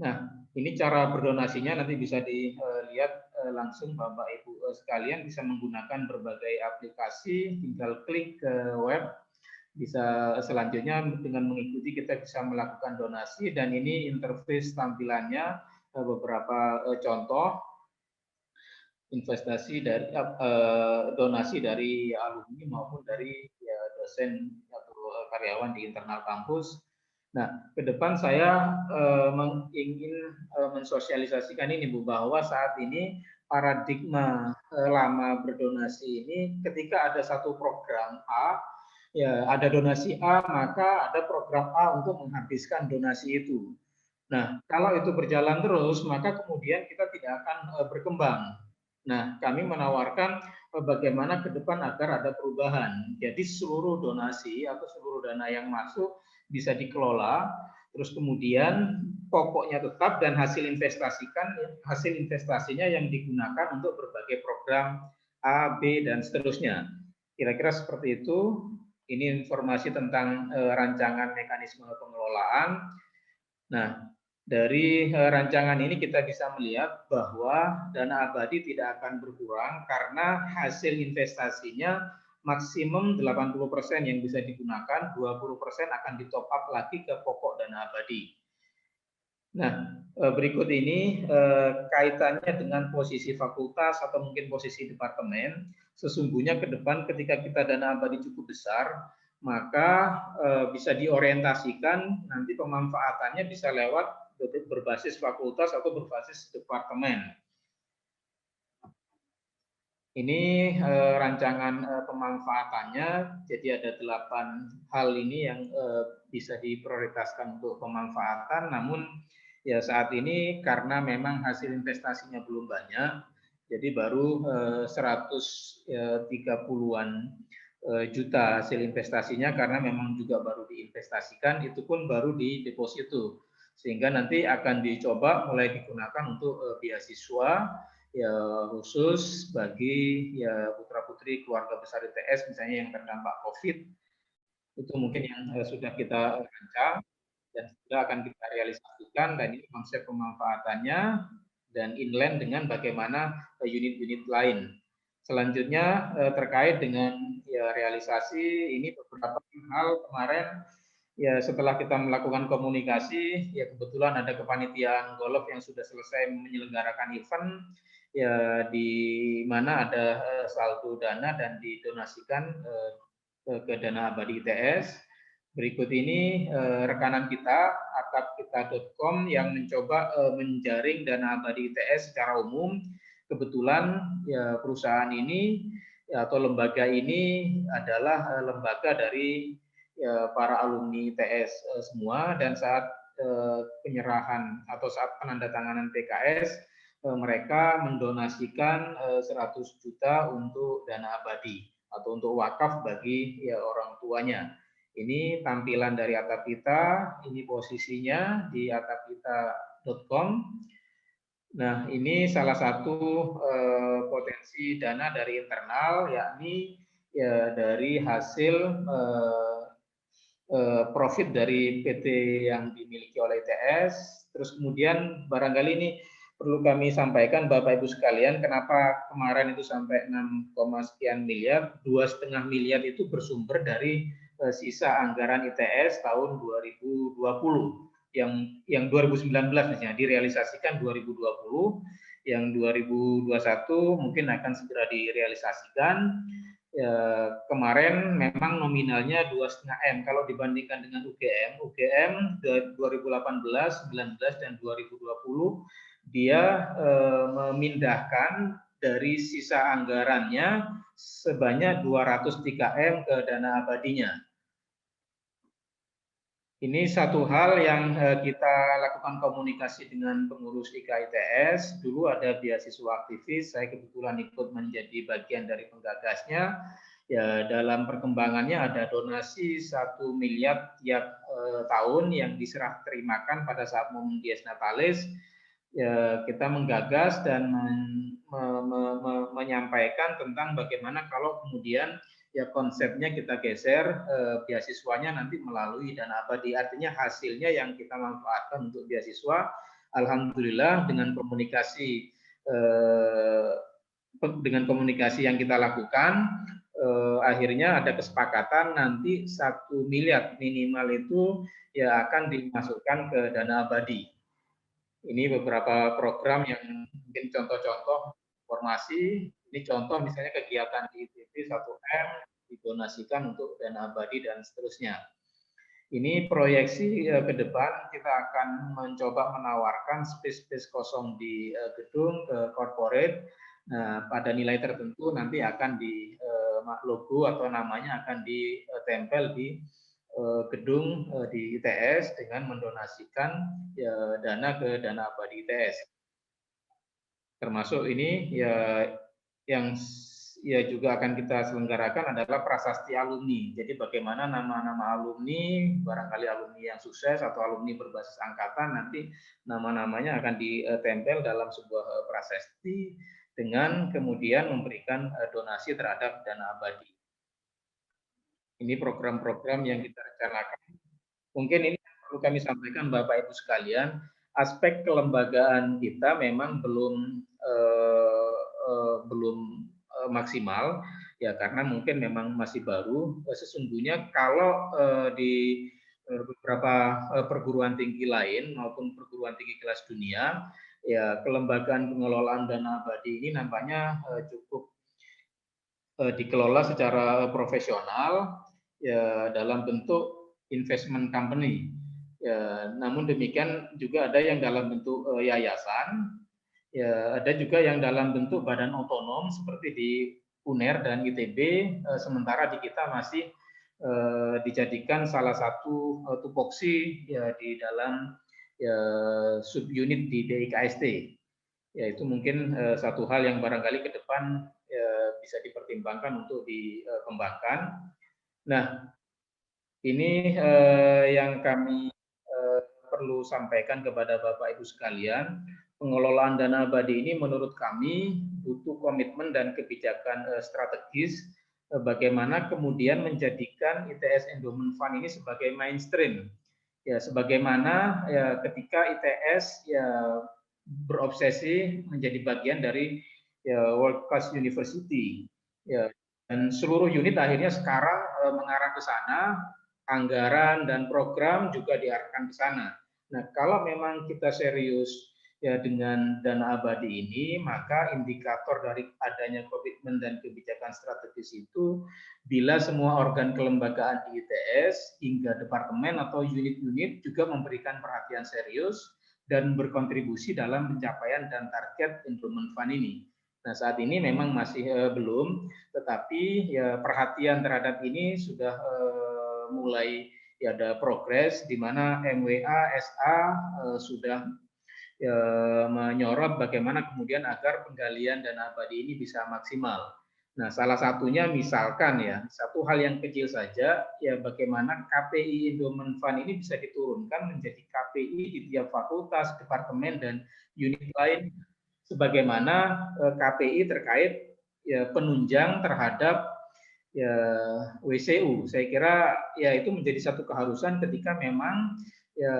Nah, ini cara berdonasinya nanti bisa dilihat langsung Bapak Ibu sekalian, bisa menggunakan berbagai aplikasi, tinggal klik ke web. Bisa selanjutnya dengan mengikuti kita bisa melakukan donasi dan ini interface tampilannya beberapa contoh investasi dari donasi dari alumni maupun dari ya, dosen atau karyawan di internal kampus. Nah, ke depan saya ingin mensosialisasikan ini Bu, bahwa saat ini paradigma lama berdonasi ini ketika ada satu program A, ya ada donasi A, maka ada program A untuk menghabiskan donasi itu. Nah, kalau itu berjalan terus, maka kemudian kita tidak akan berkembang. Nah, kami menawarkan bagaimana ke depan agar ada perubahan. Jadi seluruh donasi atau seluruh dana yang masuk bisa dikelola, terus kemudian pokoknya tetap dan hasil investasinya yang digunakan untuk berbagai program A, B, dan seterusnya. Kira-kira seperti itu. Ini informasi tentang rancangan mekanisme pengelolaan. Nah, dari rancangan ini kita bisa melihat bahwa dana abadi tidak akan berkurang karena hasil investasinya maksimum 80% yang bisa digunakan, 20% akan di-top up lagi ke pokok dana abadi. Nah, berikut ini kaitannya dengan posisi fakultas atau mungkin posisi departemen. Sesungguhnya ke depan ketika kita dana abadi cukup besar, maka bisa diorientasikan nanti pemanfaatannya bisa lewat berbasis fakultas atau berbasis departemen. Ini rancangan pemanfaatannya, jadi ada 8 hal ini yang bisa diprioritaskan untuk pemanfaatan, namun ya saat ini karena memang hasil investasinya belum banyak, jadi baru 130-an juta hasil investasinya karena memang juga baru diinvestasikan, itu pun baru di deposito, sehingga nanti akan dicoba mulai digunakan untuk beasiswa ya khusus bagi ya putra-putri keluarga besar ITS misalnya yang terdampak COVID, itu mungkin yang sudah kita rancang dan sudah akan kita realisasikan, dan ini konsep pemanfaatannya dan inline dengan bagaimana unit-unit lain. Selanjutnya terkait dengan ya realisasi, ini beberapa hal kemarin ya setelah kita melakukan komunikasi, ya kebetulan ada kepanitiaan golf yang sudah selesai menyelenggarakan event, ya di mana ada saldo dana dan didonasikan ke dana abadi ITS. Berikut ini rekanan kita akapkita.com yang mencoba menjaring dana abadi ITS secara umum. Kebetulan ya perusahaan ini ya, atau lembaga ini adalah lembaga dari ya, para alumni ITS semua, dan saat penyerahan atau saat penandatanganan PKS mereka mendonasikan 100 juta untuk dana abadi atau untuk wakaf bagi ya orang tuanya. Ini tampilan dari Atapita, ini posisinya di atapita.com. Nah, ini salah satu potensi dana dari internal, yakni ya dari hasil profit dari PT yang dimiliki oleh ITS. Terus kemudian barangkali ini perlu kami sampaikan Bapak Ibu sekalian, kenapa kemarin itu sampai 6, sekian miliar, 2,5 miliar itu bersumber dari sisa anggaran ITS tahun 2020 yang 2019 misalnya direalisasikan 2020, yang 2021 mungkin akan segera direalisasikan. Ya, kemarin memang nominalnya 2,5 M. Kalau dibandingkan dengan UGM 2018, 19 dan 2020 dia memindahkan dari sisa anggarannya sebanyak 203 M ke dana abadinya. Ini satu hal yang kita lakukan komunikasi dengan pengurus IKITS. Dulu ada beasiswa aktivis, saya kebetulan ikut menjadi bagian dari penggagasnya. Ya, dalam perkembangannya ada donasi 1 miliar tiap tahun yang diserah terimakan pada saat momen Dies Natalis. Ya, kita menggagas dan menyampaikan tentang bagaimana kalau kemudian ya konsepnya kita geser, beasiswanya nanti melalui dana abadi, artinya hasilnya yang kita manfaatkan untuk beasiswa. Alhamdulillah dengan komunikasi yang kita lakukan, akhirnya ada kesepakatan nanti 1 miliar minimal itu ya akan dimasukkan ke dana abadi. Ini beberapa program yang mungkin contoh-contoh informasi. Ini contoh misalnya kegiatan di ITB 1M didonasikan untuk dana abadi dan seterusnya. Ini proyeksi ke depan kita akan mencoba menawarkan space kosong di gedung ke corporate. Nah, pada nilai tertentu nanti akan di logo atau namanya akan ditempel di gedung di ITS dengan mendonasikan ya, dana ke dana abadi ITS. Termasuk ini ya yang ya juga akan kita selenggarakan adalah prasasti alumni. Jadi bagaimana nama-nama alumni, barangkali alumni yang sukses atau alumni berbasis angkatan, nanti nama-namanya akan ditempel dalam sebuah prasasti dengan kemudian memberikan donasi terhadap dana abadi. Ini program-program yang kita rencanakan. Mungkin ini perlu kami sampaikan Bapak Ibu sekalian, aspek kelembagaan kita memang belum maksimal. Ya karena mungkin memang masih baru. Sesungguhnya kalau di beberapa perguruan tinggi lain maupun perguruan tinggi kelas dunia, ya kelembagaan pengelolaan dana abadi ini nampaknya cukup dikelola secara profesional ya dalam bentuk investment company. Ya, namun demikian juga ada yang dalam bentuk yayasan, ya ada juga yang dalam bentuk badan otonom seperti di UNER dan ITB, sementara di kita masih dijadikan salah satu tupoksi ya di dalam ya, subunit di DIKST. Ya itu mungkin satu hal yang barangkali ke depan bisa dipertimbangkan untuk dikembangkan. Nah, ini yang kami perlu sampaikan kepada Bapak Ibu sekalian. Pengelolaan dana abadi ini menurut kami butuh komitmen dan kebijakan strategis bagaimana kemudian menjadikan ITS Endowment Fund ini sebagai mainstream. Ya, sebagaimana ya ketika ITS ya berobsesi menjadi bagian dari ya, World Class University. Ya, dan seluruh unit akhirnya sekarang mengarah ke sana, anggaran dan program juga diarahkan ke sana. Nah, kalau memang kita serius ya dengan dana abadi ini, maka indikator dari adanya komitmen dan kebijakan strategis itu bila semua organ kelembagaan di ITS hingga departemen atau unit-unit juga memberikan perhatian serius dan berkontribusi dalam pencapaian dan target endowment fund ini. Nah, saat ini memang masih belum, tetapi ya perhatian terhadap ini sudah mulai ya ada progres di mana MWA SA sudah menyorot bagaimana kemudian agar penggalian dana abadi ini bisa maksimal. Nah, salah satunya misalkan ya, satu hal yang kecil saja, ya bagaimana KPI Endowment Fund ini bisa diturunkan menjadi KPI di tiap fakultas, departemen, dan unit lain, sebagaimana KPI terkait ya, penunjang terhadap ya, WCU. Saya kira ya itu menjadi satu keharusan ketika memang ya,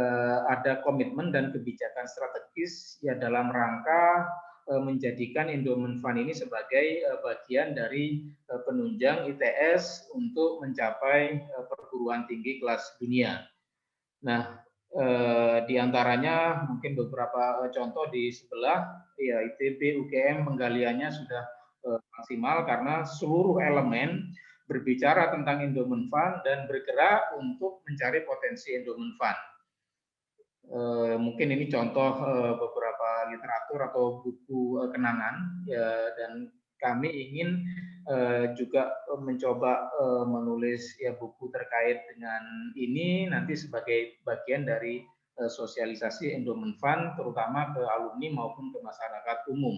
ada komitmen dan kebijakan strategis ya dalam rangka menjadikan endowment fund ini sebagai bagian dari penunjang ITS untuk mencapai perguruan tinggi kelas dunia. Nah, di antaranya mungkin beberapa contoh di sebelah, ya ITB, UGM penggaliannya sudah maksimal karena seluruh elemen berbicara tentang endowment fund dan bergerak untuk mencari potensi endowment fund. Mungkin ini contoh beberapa literatur atau buku kenangan ya, dan kami ingin juga mencoba menulis ya buku terkait dengan ini nanti sebagai bagian dari sosialisasi endowment fund terutama ke alumni maupun ke masyarakat umum.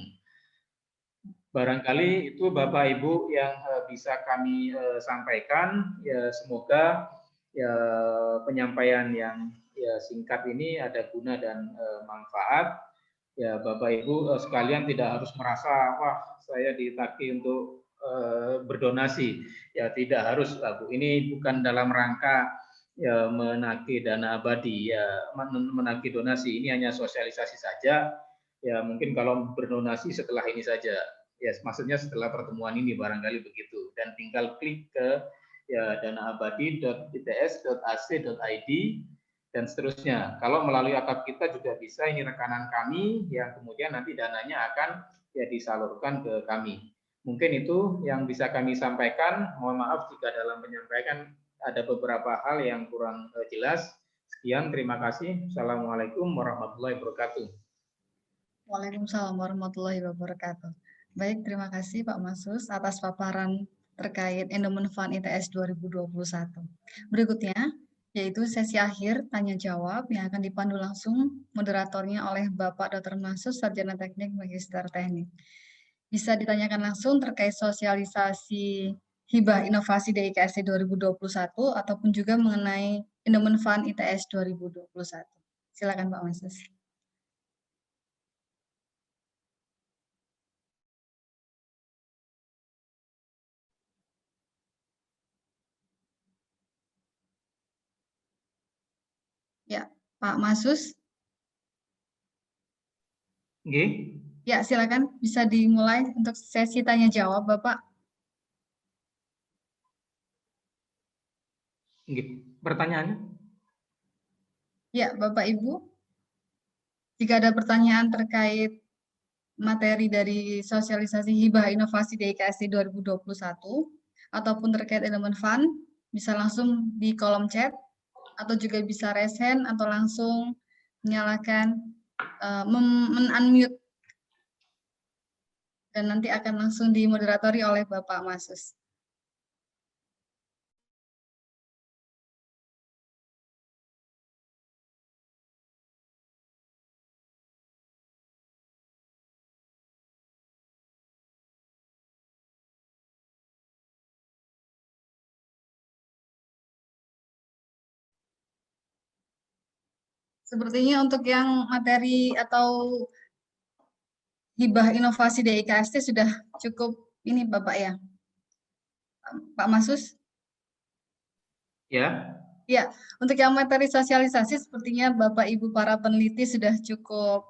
Barangkali itu Bapak Ibu yang bisa kami sampaikan. Ya semoga ya penyampaian yang ya singkat ini ada guna dan manfaat. Ya Bapak Ibu sekalian tidak harus merasa wah saya ditagih untuk berdonasi. Ya tidak harus Bu. Ini bukan dalam rangka ya menagih dana abadi ya menagih donasi, ini hanya sosialisasi saja. Ya mungkin kalau berdonasi setelah ini saja. Ya, maksudnya setelah pertemuan ini barangkali begitu, dan tinggal klik ke ya danaabadi.its.ac.id dan seterusnya. Kalau melalui akun kita juga bisa, ini rekanan kami yang kemudian nanti dananya akan ya disalurkan ke kami. Mungkin itu yang bisa kami sampaikan. Mohon maaf jika dalam menyampaikan ada beberapa hal yang kurang jelas. Sekian, terima kasih. Assalamualaikum warahmatullahi wabarakatuh. Waalaikumsalam warahmatullahi wabarakatuh. Baik, terima kasih Pak Masus atas paparan terkait Endowment Fund ITS 2021. Berikutnya, yaitu sesi akhir tanya jawab yang akan dipandu langsung moderatornya oleh Bapak Dr. Masus, Sarjana Teknik Magister Teknik. Bisa ditanyakan langsung terkait sosialisasi hibah inovasi DIKST 2021 ataupun juga mengenai Endowment Fund ITS 2021. Silakan Pak Masus. Ya, Pak Masus. Nggih. Ya, silakan bisa dimulai untuk sesi tanya jawab, Bapak. Pertanyaannya? Ya, Bapak Ibu, jika ada pertanyaan terkait materi dari sosialisasi hibah inovasi DIKSD 2021 ataupun terkait elemen fund, bisa langsung di kolom chat atau juga bisa raise hand atau langsung menyalakan men-unmute dan nanti akan langsung dimoderatori oleh Bapak Masus. Sepertinya untuk yang materi atau hibah inovasi DIKST sudah cukup ini Bapak ya. Pak Masus? Ya. Ya, untuk yang materi sosialisasi sepertinya Bapak Ibu para peneliti sudah cukup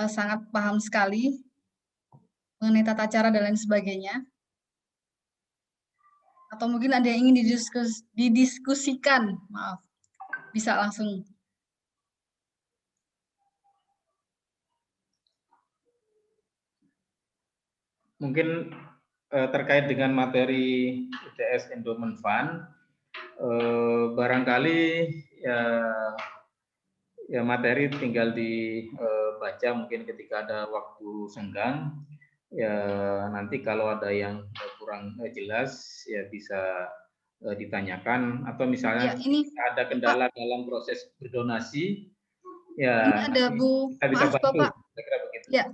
sangat paham sekali mengenai tata cara dan lain sebagainya. Atau mungkin ada yang ingin didiskusikan, maaf, bisa langsung. Mungkin terkait dengan materi ITS Endowment Fund, barangkali ya materi tinggal dibaca mungkin ketika ada waktu senggang. Ya nanti kalau ada yang kurang jelas ya bisa ditanyakan, atau misalnya Ya, ini ada kendala dalam proses berdonasi, ya ini ada Bu, kita bisa maaf bantu. Bapak. Kira-kira begitu. Ya,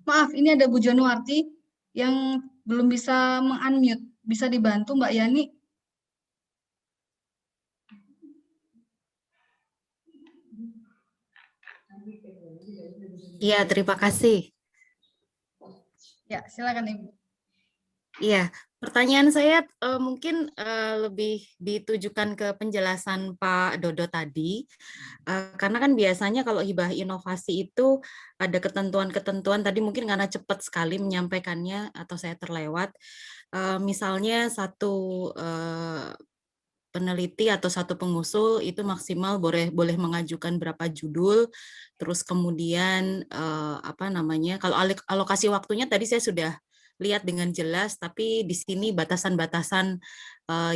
maaf, ini ada Bu Januarti yang belum bisa meng-unmute. Bisa dibantu Mbak Yani? Iya, terima kasih. Ya, silakan Ibu. Iya, pertanyaan saya mungkin lebih ditujukan ke penjelasan Pak Dodo tadi, karena kan biasanya kalau hibah inovasi itu ada ketentuan-ketentuan, tadi mungkin karena cepat sekali menyampaikannya atau saya terlewat, misalnya satu peneliti atau satu pengusul itu maksimal boleh mengajukan berapa judul, terus kemudian kalau alokasi waktunya tadi saya sudah lihat dengan jelas, tapi di sini batasan-batasan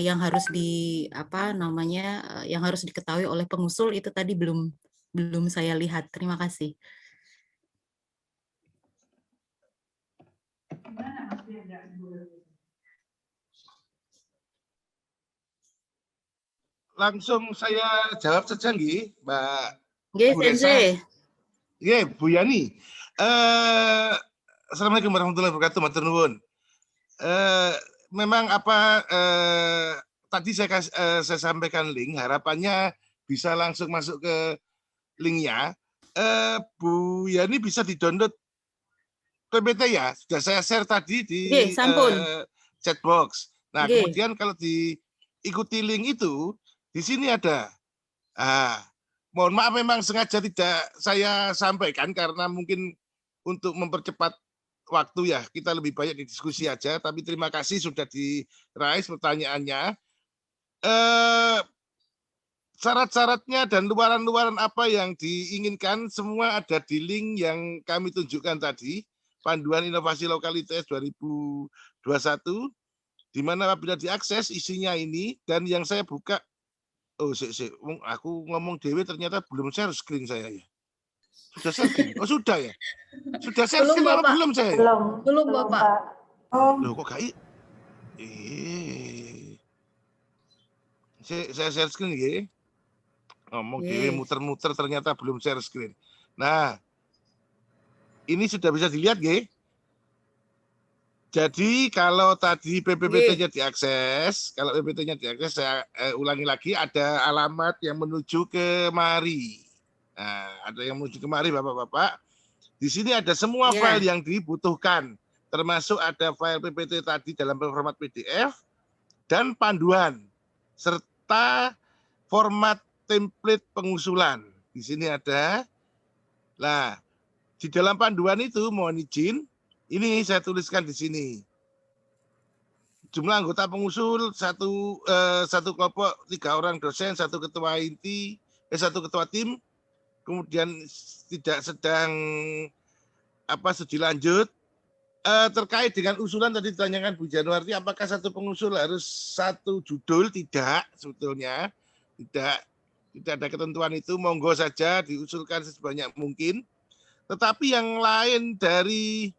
yang harus yang harus diketahui oleh pengusul itu tadi belum saya lihat. Terima kasih. Langsung saya jawab saja nggih, Mbak Nggih, Bu Resa. Sensei. Nggih, Bu Yani. Assalamualaikum warahmatullahi wabarakatuh, matur nuwun. Memang tadi saya sampaikan link, harapannya bisa langsung masuk ke linknya. Bu Yani bisa di-download PPT ya, sudah saya share tadi di chat box. Nah, kemudian kalau diikuti link itu, di sini ada. Mohon maaf memang sengaja tidak saya sampaikan karena mungkin untuk mempercepat waktu ya, kita lebih banyak didiskusi aja, tapi terima kasih sudah di-raise pertanyaannya. Syarat-syaratnya dan luaran-luaran apa yang diinginkan semua ada di link yang kami tunjukkan tadi, Panduan Inovasi Lokal ITS 2021, di mana apabila diakses isinya ini, dan yang saya buka, aku ngomong dewe ternyata belum share screen saya ya. Sudah share screen? Oh sudah ya? Sudah share screen apa belum saya? Belum Bapak. Loh kok gak saya share screen ya. Ngomong dewe muter-muter ternyata belum share screen. Nah, ini sudah bisa dilihat ya. Jadi kalau tadi PPT-nya diakses, saya ulangi lagi, ada alamat yang menuju kemari. Nah, ada yang menuju kemari Bapak-Bapak. Di sini ada semua file yang dibutuhkan, termasuk ada file PPT tadi dalam format PDF dan panduan serta format template pengusulan. Di sini ada. Nah, di dalam panduan itu mohon izin, ini saya tuliskan di sini. jumlah anggota pengusul satu kelompok 3 orang dosen, 1 ketua inti, 1 ketua tim, kemudian tidak sedang studi lanjut. Terkait dengan usulan tadi ditanyakan Bu Januarti, apakah satu pengusul harus 1 judul? Tidak, sebetulnya tidak ada ketentuan itu, monggo saja diusulkan sebanyak mungkin. Tetapi yang lain dari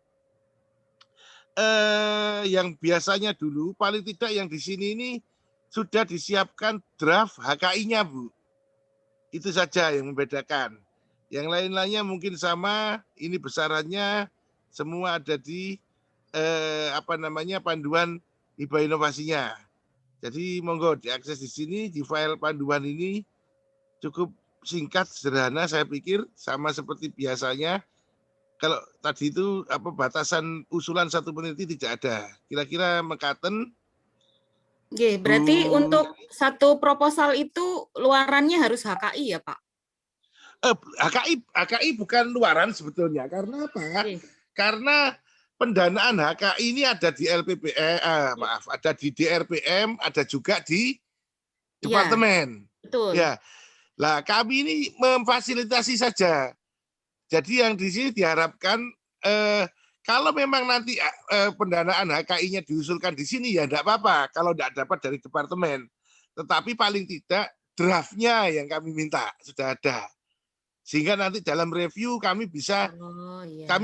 yang biasanya dulu, paling tidak yang di sini ini sudah disiapkan draft HKI-nya, Bu. Itu saja yang membedakan. Yang lain-lainnya mungkin sama, ini besarannya semua ada di panduan hibah inovasinya. Jadi monggo diakses di sini, di file panduan ini cukup singkat, sederhana, saya pikir sama seperti biasanya. Kalau tadi itu batasan usulan 1 peneliti tidak ada. Kira-kira mekaten. Oke, berarti untuk satu proposal itu luarannya harus HKI ya, Pak? HKI bukan luaran sebetulnya. Karena apa? Karena pendanaan HKI ini ada di ada di DRPM, ada juga di departemen. Betul. Ya. Lah, kami ini memfasilitasi saja. Jadi yang di sini diharapkan kalau memang nanti pendanaan HKI-nya diusulkan di sini ya enggak apa-apa kalau enggak dapat dari departemen. Tetapi paling tidak draftnya yang kami minta sudah ada. Sehingga nanti dalam review kami bisa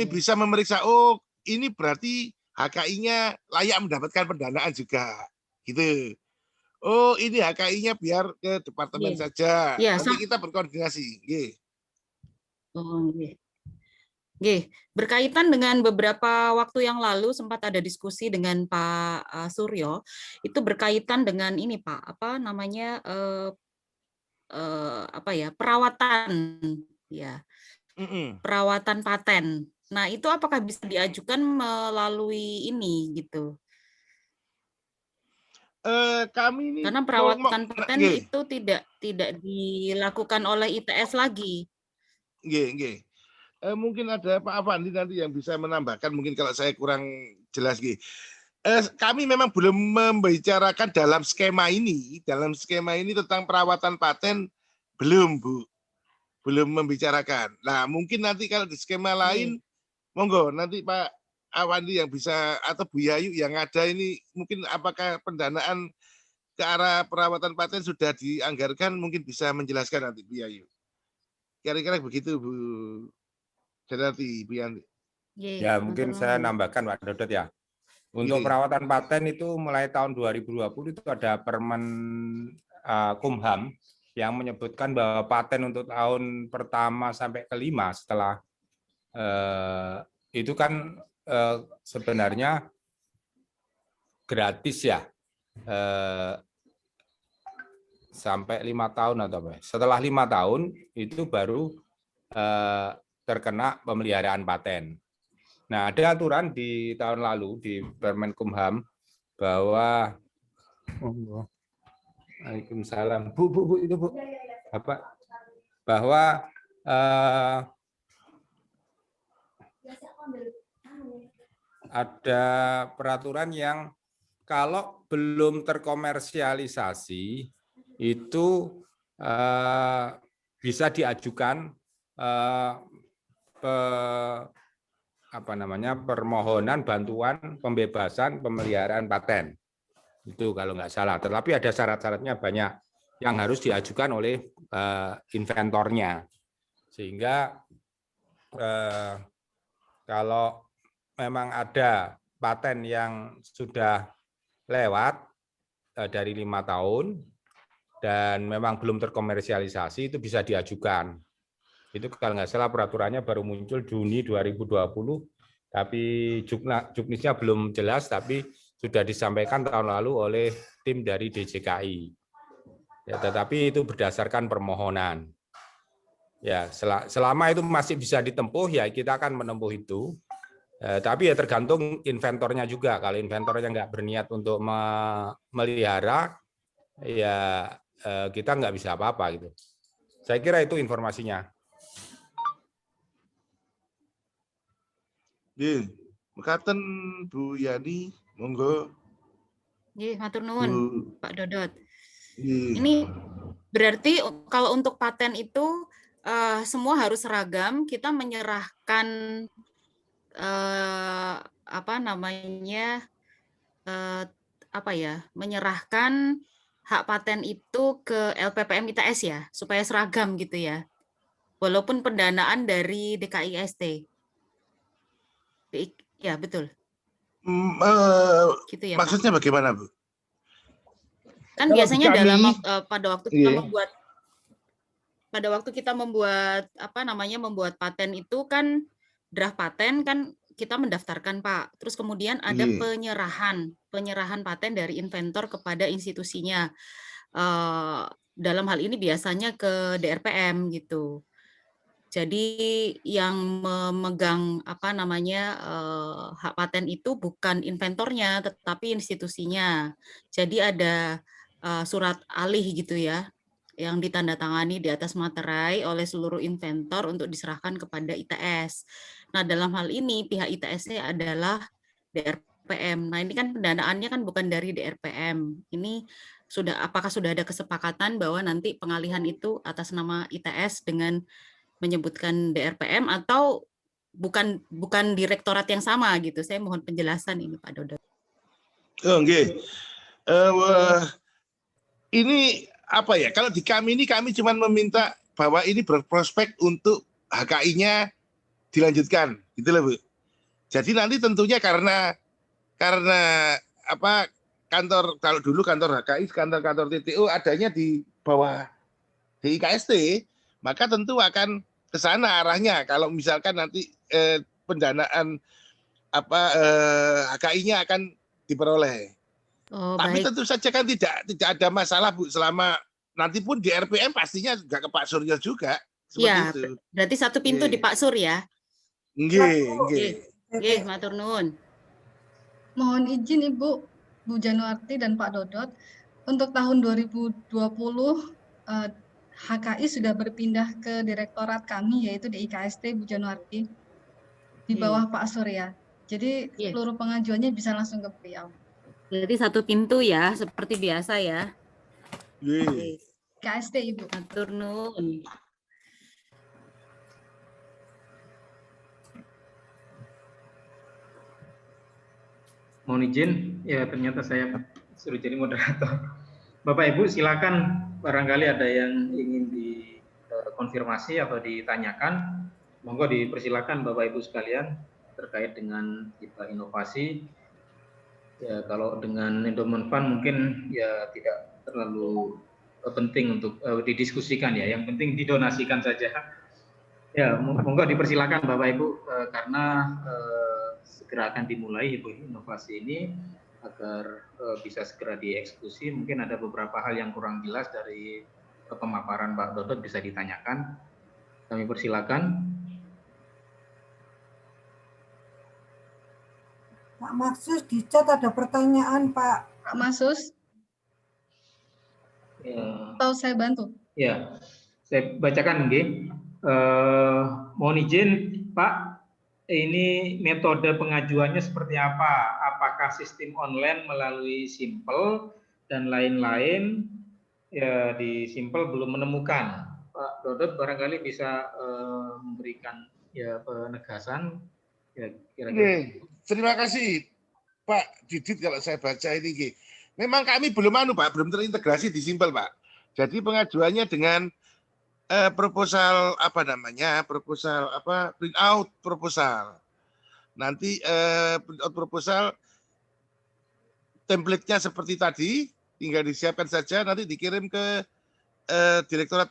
bisa memeriksa, oh ini berarti HKI-nya layak mendapatkan pendanaan juga. Gitu. Oh, ini HKI-nya biar ke departemen saja. Nanti kita berkoordinasi. Berkaitan dengan beberapa waktu yang lalu sempat ada diskusi dengan Pak Suryo, itu berkaitan dengan ini Pak, perawatan perawatan paten. Nah, itu apakah bisa diajukan melalui ini gitu? Kami ini karena perawatan paten itu tidak dilakukan oleh ITS lagi. Mungkin ada Pak Afandi nanti yang bisa menambahkan, mungkin kalau saya kurang jelas. Kami memang belum membicarakan dalam skema ini tentang perawatan paten, belum Bu, belum membicarakan. Nah mungkin nanti kalau di skema lain, monggo nanti Pak Afandi yang bisa, atau Bu Yayu yang ada ini, mungkin apakah pendanaan ke arah perawatan paten sudah dianggarkan, mungkin bisa menjelaskan nanti Bu Yayu. Kira-kira begitu Bu Januarti, Bu Yanti. Ya mungkin saya nambahkan Pak Dodot ya. Untuk perawatan paten itu mulai tahun 2020 itu ada Permen Kumham yang menyebutkan bahwa paten untuk tahun pertama sampai ke-5 setelah itu kan sebenarnya gratis ya, sampai 5 tahun atau apa. Setelah 5 tahun itu baru terkena pemeliharaan paten. Nah, ada aturan di tahun lalu di Permen Kumham bahwa Waalaikumsalam. Bu, itu Bu. Bapak, bahwa ada peraturan yang kalau belum terkomersialisasi itu bisa diajukan permohonan bantuan pembebasan pemeliharaan paten. Itu kalau nggak salah. Tetapi ada syarat-syaratnya banyak yang harus diajukan oleh inventornya. Sehingga kalau memang ada paten yang sudah lewat dari 5 tahun dan memang belum terkomersialisasi, itu bisa diajukan. Itu kalau nggak salah peraturannya baru muncul Juni 2020, tapi juknisnya belum jelas, tapi sudah disampaikan tahun lalu oleh tim dari DJKI. Ya, tetapi itu berdasarkan permohonan. Ya, selama itu masih bisa ditempuh, ya kita akan menempuh itu. Tapi ya tergantung inventornya juga. Kalau inventornya nggak berniat untuk memelihara, ya kita nggak bisa apa-apa gitu. Saya kira itu informasinya. Mekaten Bu Yani, monggo. Nggih, matur Bu. nuwun, Pak Dodot. Nggih. Ini berarti kalau untuk paten itu semua harus seragam. Kita menyerahkan apa namanya menyerahkan hak paten itu ke LPPM ITS ya, supaya seragam gitu ya. Walaupun pendanaan dari DKIST. Ya, betul. Gitu ya, Pak. Maksudnya bagaimana, Bu? Kan Kalau biasanya di kami, dalam pada waktu kita iya. membuat paten itu kan draft paten kan kita mendaftarkan, Pak. Terus kemudian ada Iya. penyerahan paten dari inventor kepada institusinya. Dalam hal ini biasanya ke DRPM gitu. Jadi yang memegang hak paten itu bukan inventornya, tetapi institusinya. Jadi ada surat alih gitu ya, yang ditandatangani di atas materai oleh seluruh inventor untuk diserahkan kepada ITS. Nah, dalam hal ini pihak ITS-nya adalah DRPM. Nah, ini kan pendanaannya kan bukan dari DRPM. Ini apakah sudah ada kesepakatan bahwa nanti pengalihan itu atas nama ITS dengan menyebutkan DRPM atau bukan direktorat yang sama gitu. Saya mohon penjelasan ini, Pak Dodot. Oh, nggih. Ini apa ya? Kalau di kami ini kami cuma meminta bahwa ini berprospek untuk HKI-nya dilanjutkan, gitu loh, Bu. Jadi nanti tentunya karena apa kantor, kalau dulu kantor HKI, kantor TTO adanya di bawah DIKST, maka tentu akan ke sana arahnya. Kalau misalkan nanti pendanaan HKI-nya akan diperoleh. Tapi baik. tentu saja kan tidak ada masalah, Bu, selama nanti pun di RPM pastinya juga ke Pak Suryo juga. Ya, Itu. berarti satu pintu di Pak Sur ya. Nggih. Matur nuwun. Mohon izin Ibu, Bu Januarti dan Pak Dodot, untuk tahun 2020 HKI sudah berpindah ke direktorat kami yaitu DIKST, Bu Januarti, di bawah Pak Surya. Jadi seluruh pengajuannya bisa langsung ke beliau. Berarti satu pintu ya, seperti biasa ya. DIKST, Ibu. Matur nuwun. Mohon izin, ya ternyata saya suruh jadi moderator. Bapak Ibu silakan, barangkali ada yang ingin dikonfirmasi atau ditanyakan, monggo dipersilakan Bapak Ibu sekalian terkait dengan IPA inovasi. Ya, kalau dengan endowment fund mungkin ya tidak terlalu penting untuk didiskusikan ya, yang penting didonasikan saja. Ya, monggo dipersilakan Bapak Ibu, karena segera akan dimulai IPA inovasi ini, agar bisa segera dieksekusi. Mungkin ada beberapa hal yang kurang jelas dari pemaparan Pak Dodot bisa ditanyakan. Kami persilakan. Pak Maksus di chat ada pertanyaan, Pak. Pak Masus? Ya. Atau saya bantu? Ya, saya bacakan, nggih. Mohon izin, Pak, ini metode pengajuannya seperti apa? Apakah sistem online melalui Simpel dan lain-lain? Ya, di Simpel belum menemukan. Pak Dodot barangkali bisa memberikan ya penegasan. Ya, kira-kira. Terima kasih Pak Didit, kalau saya baca ini. Memang kami belum belum terintegrasi di Simpel, Pak. Jadi pengajuannya dengan proposal print out proposal. Nanti print out proposal template-nya seperti tadi, tinggal disiapkan saja, nanti dikirim ke Direktorat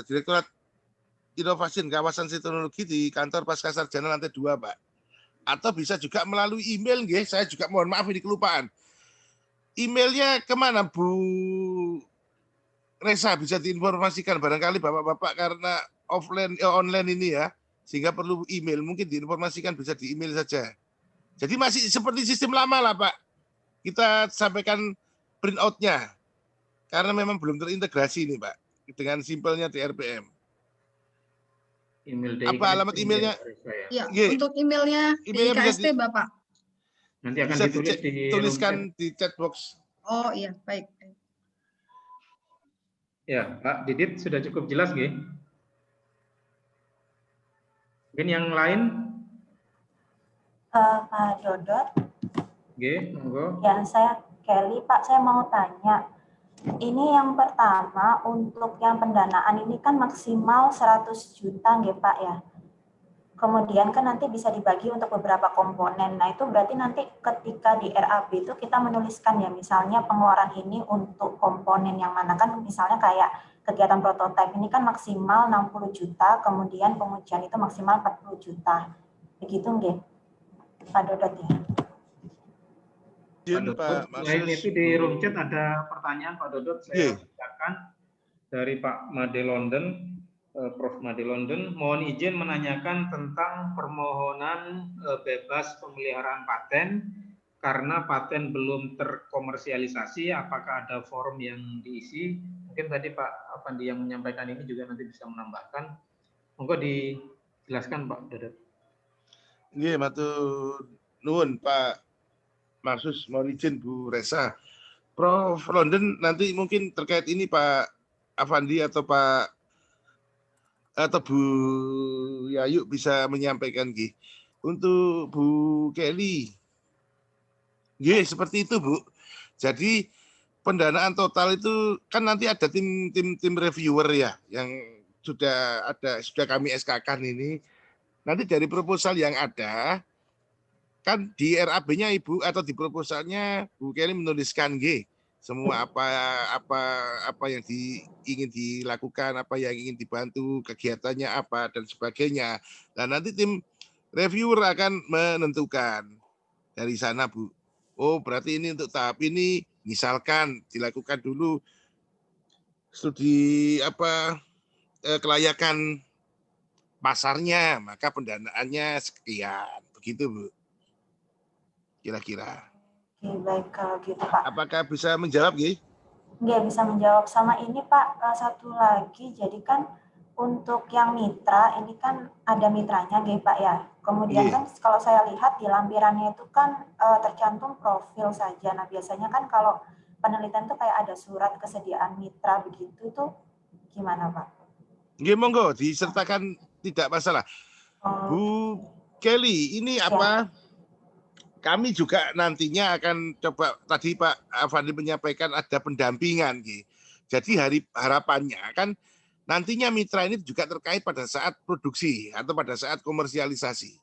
Direktorat Inovasi dan Kawasan Teknologi di kantor Pasca Sarjana lantai 2, Pak. Atau bisa juga melalui email, nggih. Saya juga mohon maaf ini kelupaan. Emailnya kemana, Bu Resa, bisa diinformasikan barangkali Bapak-bapak karena online ini ya, sehingga perlu email, mungkin diinformasikan bisa di email saja. Jadi masih seperti sistem lama lah, Pak. Kita sampaikan print out-nya karena memang belum terintegrasi ini, Pak, dengan simpelnya DRPM. Email apa alamat emailnya? Ya, untuk emailnya DIKST, Bapak. Nanti akan Bisa ditulis di tuliskan room chat. di chat box. Oh iya, baik. Ya, Pak Didit sudah cukup jelas, nggih? Mungkin yang lain, Pak Dodot, nggih, monggo. ya saya Kelly, Pak, saya mau tanya. Ini yang pertama untuk yang pendanaan ini kan maksimal 100 juta, nggih Pak ya. Kemudian kan nanti bisa dibagi untuk beberapa komponen. Nah itu berarti nanti ketika di RAB itu kita menuliskan ya misalnya pengeluaran ini untuk komponen yang mana kan misalnya kayak kegiatan prototipe ini kan maksimal 60 juta, kemudian pengujian itu maksimal 40 juta. Begitu nggih, Pak Dodot ya? Pak Dodot, selain itu di room chat ada pertanyaan Pak Dodot, saya bacakan dari Pak Made London, Prof. Made London, mohon izin menanyakan tentang permohonan bebas pemeliharaan paten karena paten belum terkomersialisasi, apakah ada form yang diisi? Mungkin tadi Pak Afandi yang menyampaikan ini juga nanti bisa menambahkan. Monggo dijelaskan Pak Dodot. Nggih, matur nuwun Pak Maksus, mohon izin Bu Resa. Prof. London nanti mungkin terkait ini Pak Afandi atau Bu Yayu bisa menyampaikan nggih. Untuk Bu Kelly, nggih seperti itu Bu. Jadi pendanaan total itu kan nanti ada tim reviewer ya yang sudah kami SK-kan ini. Nanti dari proposal yang ada kan di RAB-nya Ibu atau di proposalnya Bu Kelly menuliskan G semua apa yang ingin dilakukan, apa yang ingin dibantu, kegiatannya apa dan sebagainya. Dan nanti tim reviewer akan menentukan dari sana Bu. Oh, berarti ini untuk tahap ini misalkan dilakukan dulu studi kelayakan pasarnya, maka pendanaannya sekian. Begitu Bu. Kira-kira. Oke, baik kalau gitu Pak. Apakah bisa menjawab, Gi? Nggak bisa menjawab. Sama ini Pak, satu lagi, jadi kan untuk yang mitra, ini kan ada mitranya, Nggih Pak ya. Kemudian kan kalau saya lihat di lampirannya itu kan tercantum profil saja. Nah biasanya kan kalau penelitian itu kayak ada surat kesediaan mitra begitu tuh gimana Pak? Nggih, monggo disertakan tidak masalah. Bu Kelly, ini apa? Kami juga nantinya akan coba, tadi Pak Afandi menyampaikan ada pendampingan. Jadi harapannya kan nantinya mitra ini juga terkait pada saat produksi atau pada saat komersialisasi.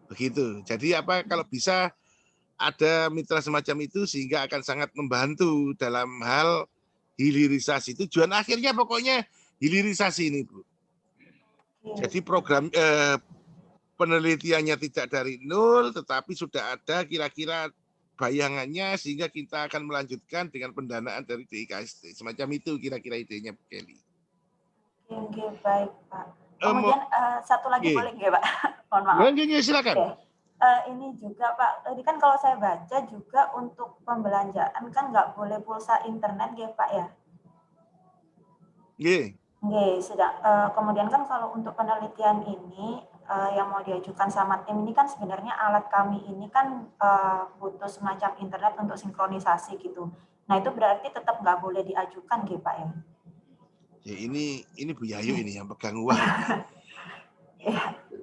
Begitu. Jadi kalau bisa ada mitra semacam itu sehingga akan sangat membantu dalam hal hilirisasi. Tujuan akhirnya pokoknya hilirisasi ini Bu. Jadi program penelitiannya tidak dari nol, tetapi sudah ada kira-kira bayangannya sehingga kita akan melanjutkan dengan pendanaan dari DIKST. Semacam itu kira-kira idenya Bu Kelly. Oke, baik Pak. Kemudian satu lagi boleh nggak Pak? Mohon maaf. Boleh, silakan. Ini juga Pak, tadi kan kalau saya baca juga untuk pembelanjaan kan nggak boleh pulsa internet ya Pak ya? Nggih. Kemudian kan kalau untuk penelitian ini yang mau diajukan sama tim ini kan sebenarnya alat kami ini kan butuh semacam internet untuk sinkronisasi gitu. Nah itu berarti tetap nggak boleh diajukan gitu Pak ya? Ya ini Bu Yayu ini yang pegang uang.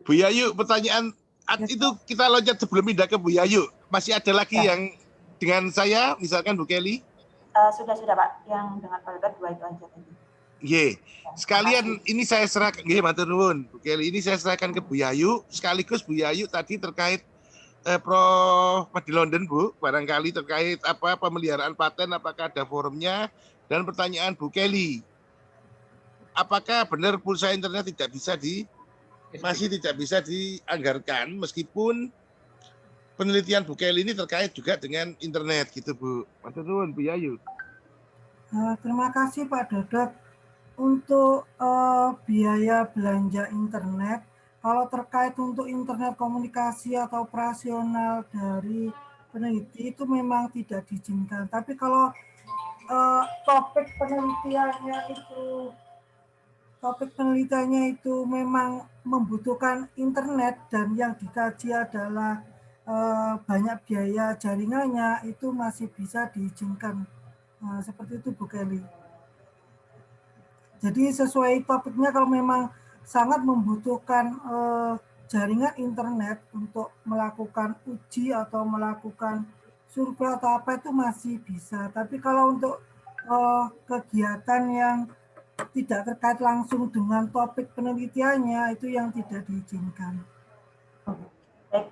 Bu Yayu, pertanyaan itu kita loncat sebelum pindah ke Bu Yayu. Masih ada lagi yang dengan saya, misalkan Bu Kelly? Sudah Pak, yang dengan Pak Dodot 2 itu aja tadi. Sekalian ini saya serahkan, matur nuwun Bu Kelly, ini saya serahkan ke Bu Yayu, sekaligus Bu Yayu tadi terkait Prof. Made London Bu, barangkali terkait pemeliharaan paten, apakah ada forumnya, dan pertanyaan Bu Kelly, apakah benar pulsa internet masih tidak bisa dianggarkan meskipun penelitian Bu Kelly ini terkait juga dengan internet gitu Bu. Matur nuwun Bu Yayu. Terima kasih Pak Dodot. Untuk biaya belanja internet, kalau terkait untuk internet komunikasi atau operasional dari peneliti itu memang tidak diizinkan. Tapi kalau topik penelitiannya itu memang membutuhkan internet dan yang dikaji adalah banyak biaya jaringannya, itu masih bisa diizinkan. Seperti itu Bu Kelly. Jadi sesuai topiknya, kalau memang sangat membutuhkan jaringan internet untuk melakukan uji atau melakukan survei atau apa, itu masih bisa. Tapi kalau untuk kegiatan yang tidak terkait langsung dengan topik penelitiannya, itu yang tidak diizinkan. Baik,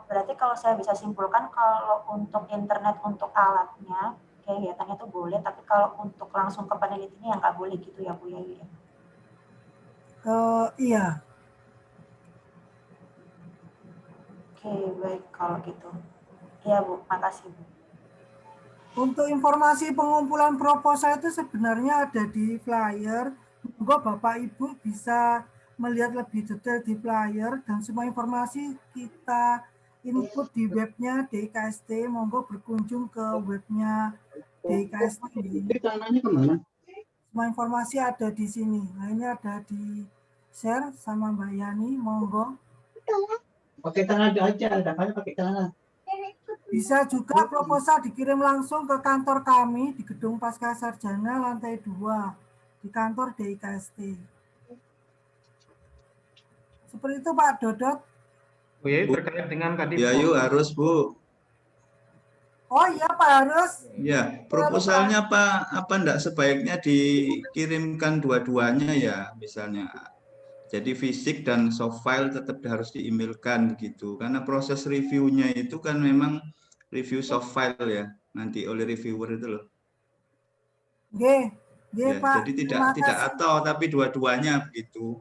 berarti kalau saya bisa simpulkan, kalau untuk internet untuk alatnya, kegiatannya itu boleh, tapi kalau untuk langsung ke penelitiannya yang nggak boleh gitu ya Bu Yayu? Iya. Oke, baik kalau gitu. Iya Bu, makasih Bu. Untuk informasi pengumpulan proposal itu sebenarnya ada di flyer. Monggo Bapak Ibu bisa melihat lebih detail di flyer, dan semua informasi kita input di webnya DIKST. Monggo berkunjung ke webnya DIKST. Semua informasi ada di sini. Nah, ini ada di share sama Mbak Yani. Monggo. Pakai tangan aja, dapatnya pakai tangan. Bisa juga proposal dikirim langsung ke kantor kami di Gedung Pascasarjana lantai 2 di kantor DIKST. Seperti itu Pak Dodot. Bu Yayu terkait dengan tadi. Ya, yuk harus Bu. Oh iya Pak harus. Ya, proposalnya apa enggak sebaiknya dikirimkan dua-duanya ya, misalnya. Jadi fisik dan soft file tetap harus di-emailkan gitu. Karena proses reviewnya itu kan memang review soft file ya, nanti oleh reviewer itu loh. Nggih, Ya, Pak. jadi tidak atau tapi dua-duanya begitu.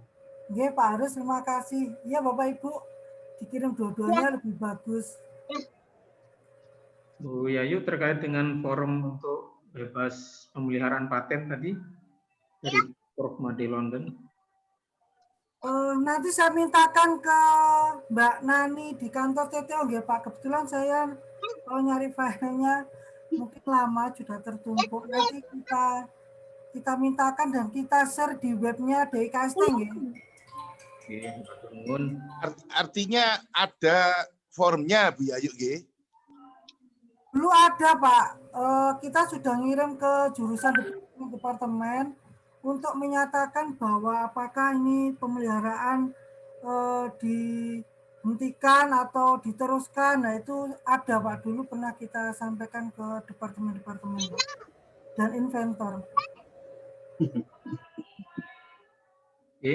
Nggih Pak Harus, terima kasih. Iya Bapak Ibu, dikirim dua-duanya lebih bagus. Bu Yayu terkait dengan forum untuk bebas pemeliharaan paten tadi dari Prof. Made London. Nanti saya mintakan ke Mbak Nani di kantor TTO, nggih Pak. Kebetulan saya kalau nyari filenya mungkin lama, sudah tertumpuk. Nanti kita mintakan dan kita share di webnya DIKST, nggih. Artinya ada formnya Bu Yayu, nggih? Dulu ada Pak. Kita sudah ngirim ke jurusan departemen untuk menyatakan bahwa apakah ini pemeliharaan dihentikan atau diteruskan. Nah itu ada Pak, dulu pernah kita sampaikan ke departemen-departemen dan inventor. Oke,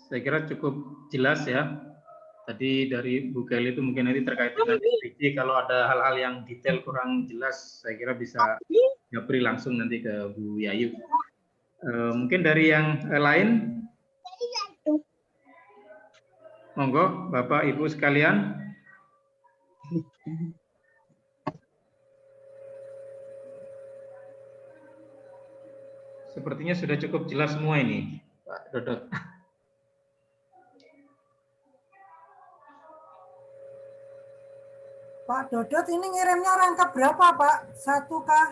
saya kira cukup jelas ya. Tadi dari Bu Kelly itu mungkin nanti terkait dengan SDG, kalau ada hal-hal yang detail kurang jelas, saya kira bisa japri langsung nanti ke Bu Yayu. Mungkin dari yang lain, monggo Bapak Ibu sekalian. Sepertinya sudah cukup jelas semua ini, Pak Dodot. Pak Dodot ini ngirimnya rangkap berapa Pak? 1 kah?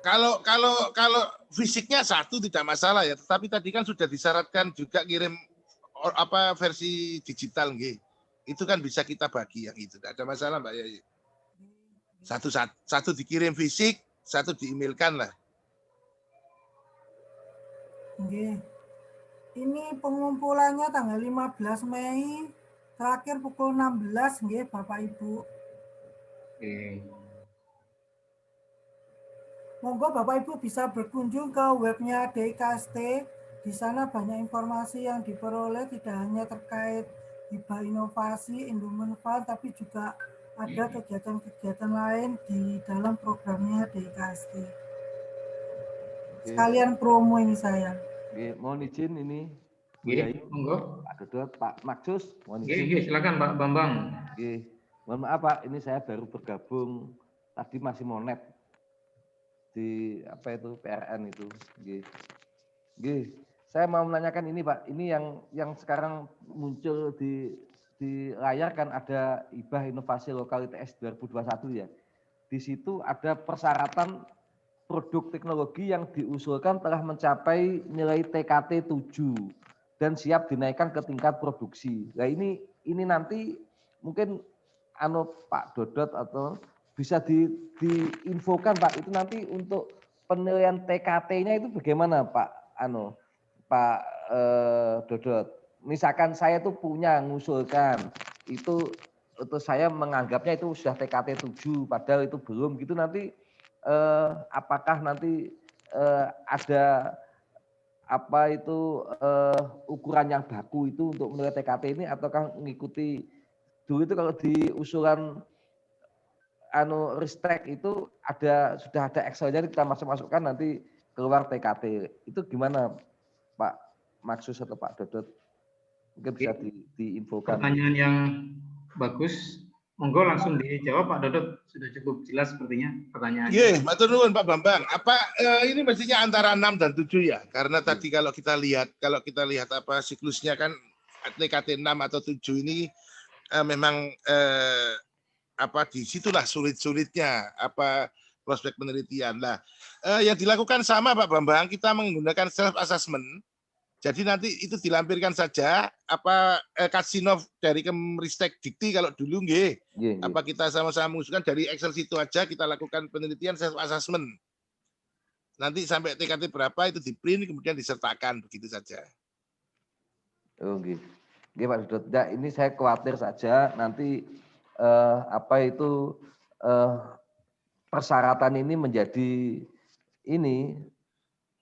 Kalau fisiknya 1 tidak masalah ya, tetapi tadi kan sudah disyaratkan juga kirim versi digital, nggih. Itu kan bisa kita bagi yang itu, tidak ada masalah Mbak Yayu. Satu dikirim fisik, 1 diemailkan lah. Nggih. Ini pengumpulannya tanggal 15 Mei, terakhir pukul 16, nggih Bapak Ibu. Monggo Bapak Ibu bisa berkunjung ke webnya DIKST. Di sana banyak informasi yang diperoleh, tidak hanya terkait hibah inovasi, endowment fund, tapi juga ada kegiatan-kegiatan lain di dalam programnya DIKST. Sekalian promo ini saya. Mohon izin ini. Monggo. Pak Dodot, Pak Maksus. Mohon izin. Silakan Pak Bambang. Mohon maaf Pak, ini saya baru bergabung. Tadi masih monet di PRN itu. Saya mau menanyakan ini Pak, ini yang sekarang muncul di layar kan ada hibah inovasi lokal ITS 2021 ya. Di situ ada persyaratan produk teknologi yang diusulkan telah mencapai nilai TKT 7. dan siap dinaikkan ke tingkat produksi. Nah ini nanti mungkin Pak Dodot atau bisa diinfokan Pak, itu nanti untuk penilaian TKT-nya itu bagaimana Pak Pak Dodot. Misalkan saya tuh punya ngusulkan itu saya menganggapnya itu sudah TKT 7 padahal itu belum gitu, nanti apakah nanti ada apa itu ukuran yang baku itu untuk menilai TKT ini, ataukah mengikuti dulu itu kalau di usulan Ristek itu sudah ada Excel-nya, kita masukkan nanti keluar TKT. Itu gimana Pak Maksus atau Pak Dodot? Mungkin bisa diinfokan. Pertanyaan yang bagus. Monggo langsung dijawab Pak Dodot, sudah cukup jelas sepertinya pertanyaannya. Iya, matur nuwun Pak Bambang. Apa ini mestinya antara 6 dan 7 ya? Karena tadi kalau kita lihat apa siklusnya kan TKT 6 atau 7 ini memang apa disitulah sulit-sulitnya apa prospek penelitian lah. Yang dilakukan sama Pak Bambang, kita menggunakan self assessment. Jadi nanti itu dilampirkan saja apa Katsinov dari Kemristek Dikti kalau dulu nggih. Apa kita sama-sama mengusulkan dari Excel situ aja kita lakukan penelitian self assessment. Nanti sampai TKT berapa itu di-print kemudian disertakan begitu saja. Oh nggih. Nggih Pak Dodot. Nah, ini saya khawatir saja nanti apa itu persyaratan ini menjadi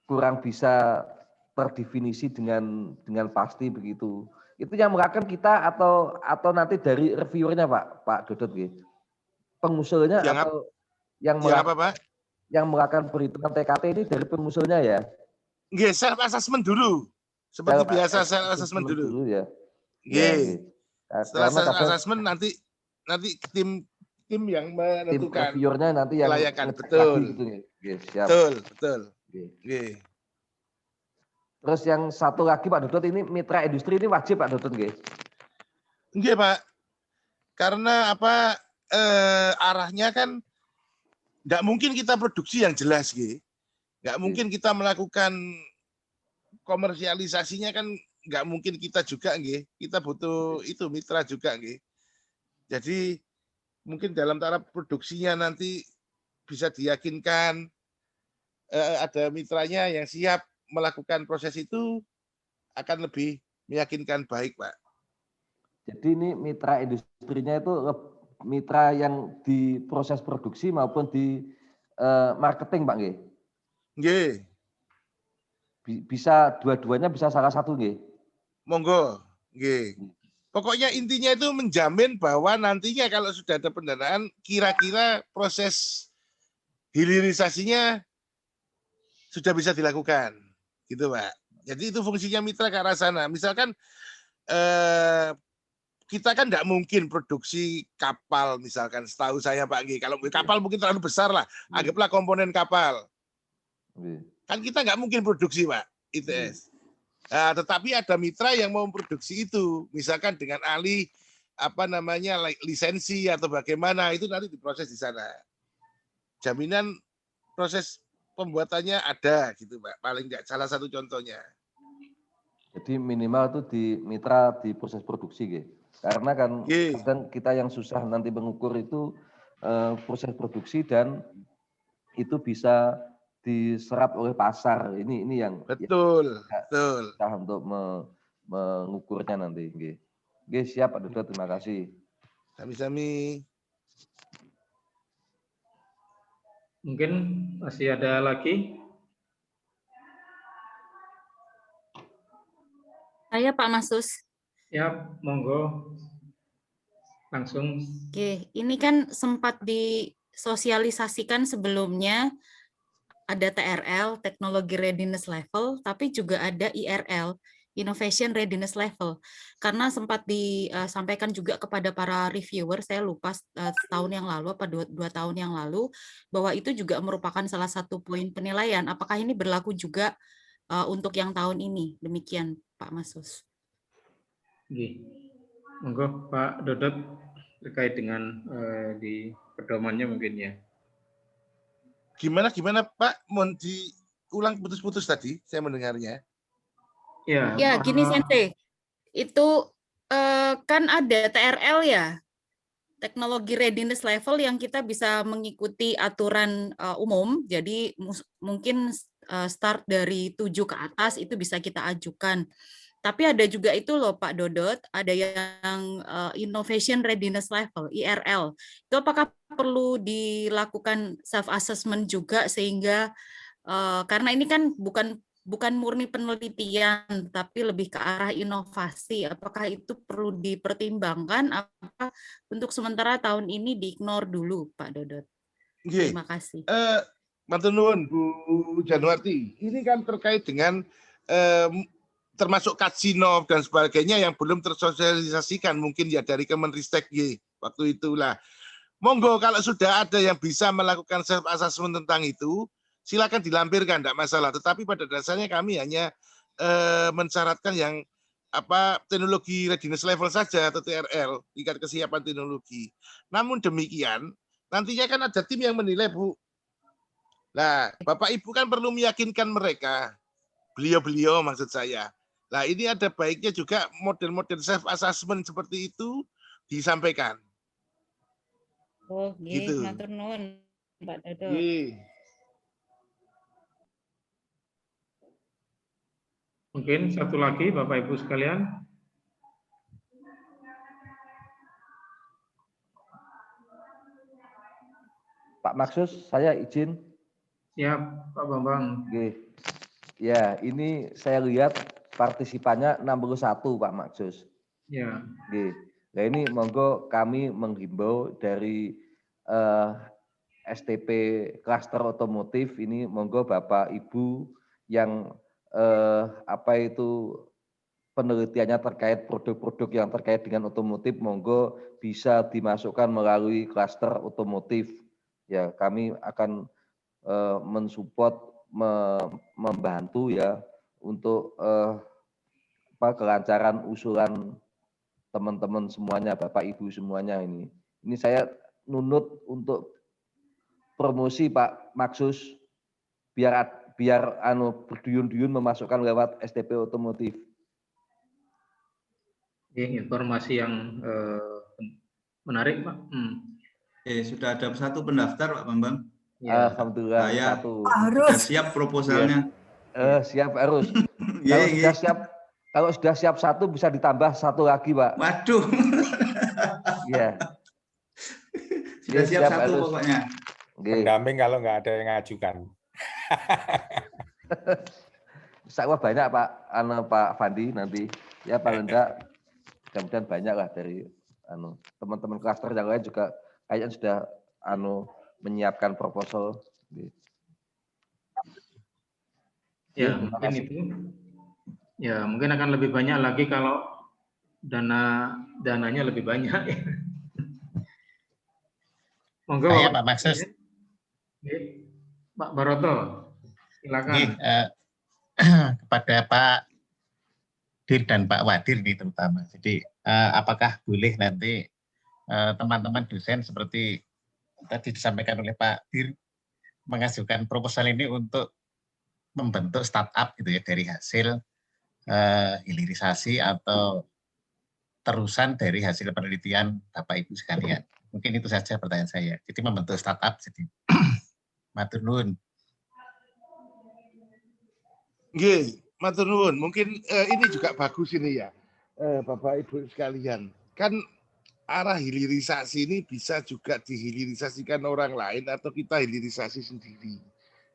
kurang bisa terdefinisi dengan pasti begitu. Itu yang melakukan kita atau nanti dari reviewernya Pak Dodot gitu. Pengusulnya yang atau yang melakukan perhitungan TKT ini dari pengusulnya ya? Nggih, self assessment dulu. Seperti biasa self assessment dulu. Ya. Nggih. Setelah self assessment nanti tim yang menentukan reviewernya nanti yang kelayakan. Betul. Gitu, ya. Siap. Betul. Nggih. Terus yang satu lagi Pak Dodot, ini mitra industri ini wajib Pak Dodot nggih? Nggih Pak, karena apa arahnya kan nggak mungkin kita produksi yang jelas nggih, nggak mungkin kita melakukan komersialisasinya kan nggak mungkin kita juga nggih, kita butuh itu mitra juga nggih. Jadi mungkin dalam taraf produksinya nanti bisa diyakinkan ada mitranya yang siap melakukan proses itu akan lebih meyakinkan baik, Pak. Jadi ini mitra industrinya itu mitra yang di proses produksi maupun di marketing, Pak nggih? Nggih. Bisa dua-duanya, bisa salah satu nggih? Monggo, nggih. Pokoknya intinya itu menjamin bahwa nantinya kalau sudah ada pendanaan kira-kira proses hilirisasinya sudah bisa dilakukan. Gitu Pak. Jadi itu fungsinya mitra ke arah sana. Misalkan kita kan tidak mungkin produksi kapal misalkan, setahu saya Pak G. Kalau kapal mungkin terlalu besar lah. Anggaplah komponen kapal. Kan kita nggak mungkin produksi Pak, ITS. Nah, tetapi ada mitra yang mau memproduksi itu. Misalkan dengan ahli apa namanya lisensi atau bagaimana, itu nanti diproses di sana. Jaminan proses pembuatannya ada gitu Pak, paling nggak salah satu contohnya. Jadi minimal itu di mitra di proses produksi gitu. Karena kan kadang kita yang susah nanti mengukur itu proses produksi dan itu bisa diserap oleh pasar. Ini yang betul. Kita untuk mengukurnya nanti. Oke, siap Pak Dodot, terima kasih. Sami-sami. Mungkin masih ada lagi? Saya Pak Masus. Ya, monggo. Langsung. Oke, ini kan sempat disosialisasikan sebelumnya ada TRL, Technology Readiness Level, tapi juga ada IRL, Innovation Readiness Level. Karena sempat disampaikan juga kepada para reviewer, saya lupa setahun yang lalu, apa 2 tahun yang lalu, bahwa itu juga merupakan salah satu poin penilaian. Apakah ini berlaku juga untuk yang tahun ini? Demikian, Pak Masus. Monggo Pak Dodot terkait dengan di pedomannya mungkin ya. Gimana Pak? Mau diulang putus-putus tadi? Saya mendengarnya. Ya, gini Sensei, itu kan ada TRL ya, teknologi readiness level yang kita bisa mengikuti aturan umum, jadi mungkin start dari 7 ke atas itu bisa kita ajukan. Tapi ada juga itu loh Pak Dodot, ada yang Innovation Readiness Level, IRL. Itu apakah perlu dilakukan self-assessment juga sehingga, karena ini kan bukan murni penelitian, tapi lebih ke arah inovasi. Apakah itu perlu dipertimbangkan? Apa untuk sementara tahun ini di-ignore dulu, Pak Dodot? Terima kasih. Matur nuwun Bu Januarti. Ini kan terkait dengan termasuk Kadzinov dan sebagainya yang belum tersosialisasikan mungkin ya dari Kemenristek waktu itulah. Monggo kalau sudah ada yang bisa melakukan self assessment tentang itu, silakan dilampirkan, tidak masalah. Tetapi pada dasarnya kami hanya mensyaratkan yang teknologi readiness level saja atau TRL, tingkat kesiapan teknologi. Namun demikian, nantinya kan ada tim yang menilai, Bu. Nah, Bapak Ibu kan perlu meyakinkan mereka, beliau-beliau maksud saya. Nah, ini ada baiknya juga model-model self assessment seperti itu disampaikan. Oh, gitu. Matur nuwun, Pak Dodot. Mungkin satu lagi Bapak Ibu sekalian. Pak Maksus, saya izin. Siap, Pak Bambang. Oke. Ya, ini saya lihat partisipannya 61, Pak Maksus. Ya. Oke. Nah, ini monggo kami menghimbau dari STP Klaster Otomotif ini monggo Bapak Ibu yang penelitiannya terkait produk-produk yang terkait dengan otomotif monggo bisa dimasukkan melalui klaster otomotif. Ya, kami akan mensupport, membantu ya untuk kelancaran usulan teman-teman semuanya, Bapak Ibu semuanya ini. Ini saya nunut untuk promosi Pak Maksus biar berduyun-duyun memasukkan lewat STP otomotif. Informasi yang menarik, Pak. Sudah ada satu pendaftar, Pak Bambang. Ya. Alhamdulillah. Saya harus. sudah siap proposalnya. Siap harus. Kalau sudah siap satu bisa ditambah satu lagi, Pak. Waduh. Iya. Sudah siap satu harus. Pokoknya. Pendamping kalau nggak ada yang ngajukan. Insya banyak Pak Fandi nanti. Ya paling enggak mudah-mudahan banyak lah dari teman-teman klaster yang lain juga kayaknya sudah menyiapkan proposal. Ya, mungkin itu. Ya, mungkin akan lebih banyak lagi kalau dananya lebih banyak. Monggo Pak Maksus. Pak Baroto, silakan. Kepada Pak Dir dan Pak Wadir nih terutama. Jadi apakah boleh nanti teman-teman dosen seperti tadi disampaikan oleh Pak Dir mengajukan proposal ini untuk membentuk startup gitu ya dari hasil hilirisasi atau terusan dari hasil penelitian Bapak Ibu sekalian. Mungkin itu saja pertanyaan saya. Jadi membentuk startup jadi matur nuwun. Nggih, matur nuwun. Mungkin ini juga bagus ini ya. Bapak Ibu sekalian. Kan arah hilirisasi ini bisa juga dihilirisasikan orang lain atau kita hilirisasi sendiri.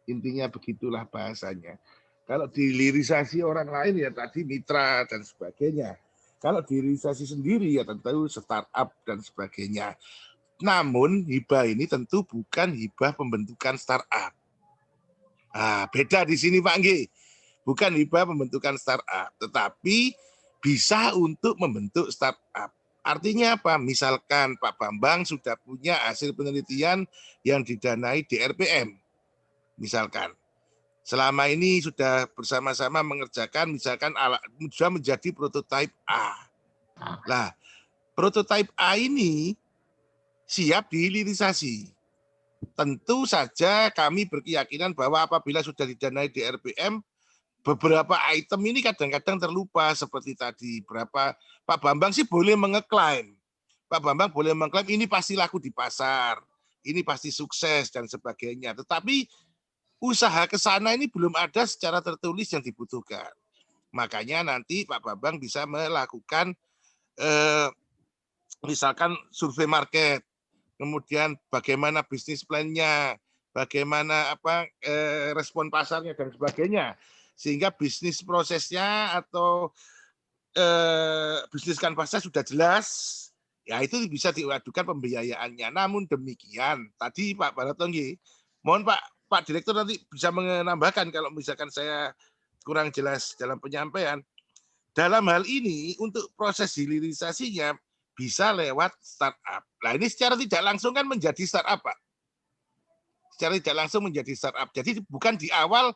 Intinya begitulah bahasanya. Kalau dihilirisasi orang lain ya tadi mitra dan sebagainya. Kalau dihilirisasi sendiri ya tentu startup dan sebagainya. Namun hibah ini tentu bukan hibah pembentukan startup. Beda di sini Pak Nggih. Bukan hibah pembentukan startup, tetapi bisa untuk membentuk startup. Artinya apa? Misalkan Pak Bambang sudah punya hasil penelitian yang didanai DRPM. Misalkan. Selama ini sudah bersama-sama mengerjakan misalkan sudah menjadi prototipe A. Nah, prototipe A ini siap dihilirisasi. Tentu saja kami berkeyakinan bahwa apabila sudah didanai DRPM, beberapa item ini kadang-kadang terlupa seperti tadi. Berapa Pak Bambang sih boleh mengeklaim. Pak Bambang boleh mengklaim ini pasti laku di pasar, ini pasti sukses dan sebagainya. Tetapi usaha ke sana ini belum ada secara tertulis yang dibutuhkan. Makanya nanti Pak Bambang bisa melakukan misalkan survei market, kemudian bagaimana bisnis plan-nya, bagaimana respon pasarnya dan sebagainya, sehingga bisnis prosesnya atau bisnis kanvasnya sudah jelas, ya itu bisa diadukan pembiayaannya. Namun demikian, tadi Pak Baratonggi, mohon Pak Direktur nanti bisa menambahkan kalau misalkan saya kurang jelas dalam penyampaian. Dalam hal ini untuk proses hilirisasinya bisa lewat startup. Nah ini secara tidak langsung kan menjadi startup, Pak. Secara tidak langsung menjadi startup. Jadi bukan di awal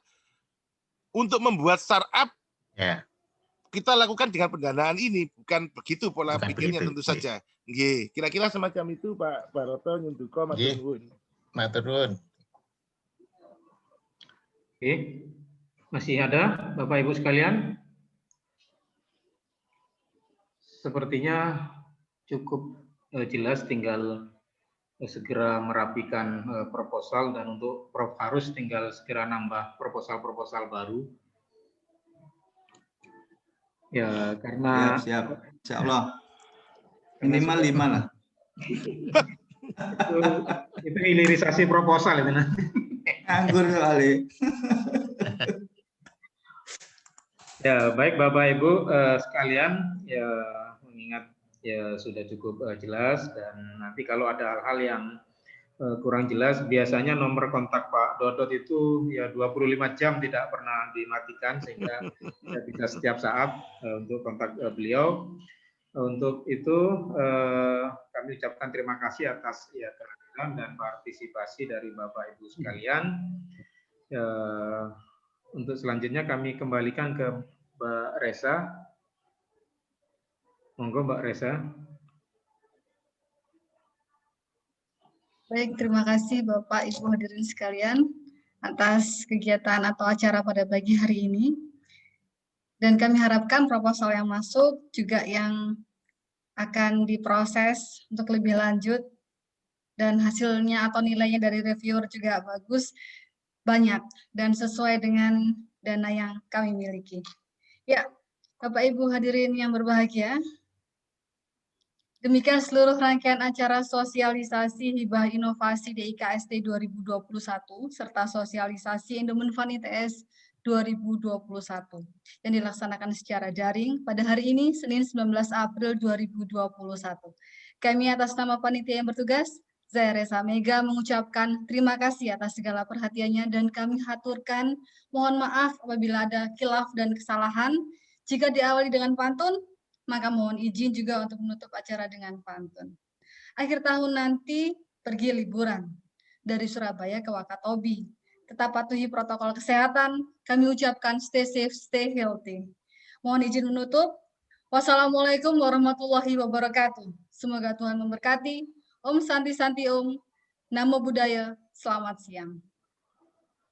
untuk membuat startup kita lakukan dengan pendanaan ini, bukan begitu pola pikirnya tentu saja. Kira-kira semacam itu Pak Baroto Nyunduko matur nuwun. Matur nuwun. Oke, masih ada Bapak Ibu sekalian? Sepertinya cukup jelas, tinggal segera merapikan proposal, dan untuk Prof Harus tinggal segera nambah proposal-proposal baru. Ya, karena siap. Insya Allah. Minimal 5 lah. itu hilirisasi proposal itu nanti. Anggur kali. Ya, baik Bapak Ibu sekalian, ya mengingat ya sudah cukup jelas, dan nanti kalau ada hal-hal yang kurang jelas, biasanya nomor kontak Pak Dodot itu ya 25 jam tidak pernah dimatikan, sehingga bisa setiap saat untuk kontak beliau. Untuk itu kami ucapkan terima kasih atas ya kehadiran dan partisipasi dari Bapak Ibu sekalian. Untuk selanjutnya kami kembalikan ke Mbak Reza. Monggo Mbak Reza. Baik, terima kasih Bapak Ibu hadirin sekalian atas kegiatan atau acara pada pagi hari ini. Dan kami harapkan proposal yang masuk juga yang akan diproses untuk lebih lanjut, dan hasilnya atau nilainya dari reviewer juga bagus, banyak, dan sesuai dengan dana yang kami miliki. Ya, Bapak Ibu hadirin yang berbahagia, demikian seluruh rangkaian acara sosialisasi hibah inovasi DIKST 2021 serta sosialisasi Endowment Fund ITS 2021 yang dilaksanakan secara daring pada hari ini, Senin 19 April 2021. Kami atas nama panitia yang bertugas, saya Reza Mega, mengucapkan terima kasih atas segala perhatiannya, dan kami haturkan mohon maaf apabila ada khilaf dan kesalahan. Jika diawali dengan pantun, maka mohon izin juga untuk menutup acara dengan pantun. Akhir tahun nanti pergi liburan dari Surabaya ke Wakatobi. Tetap patuhi protokol kesehatan. Kami ucapkan stay safe, stay healthy. Mohon izin menutup. Wassalamualaikum warahmatullahi wabarakatuh. Semoga Tuhan memberkati. Om Santi Santi Om. Namo Buddhaya. Selamat siang.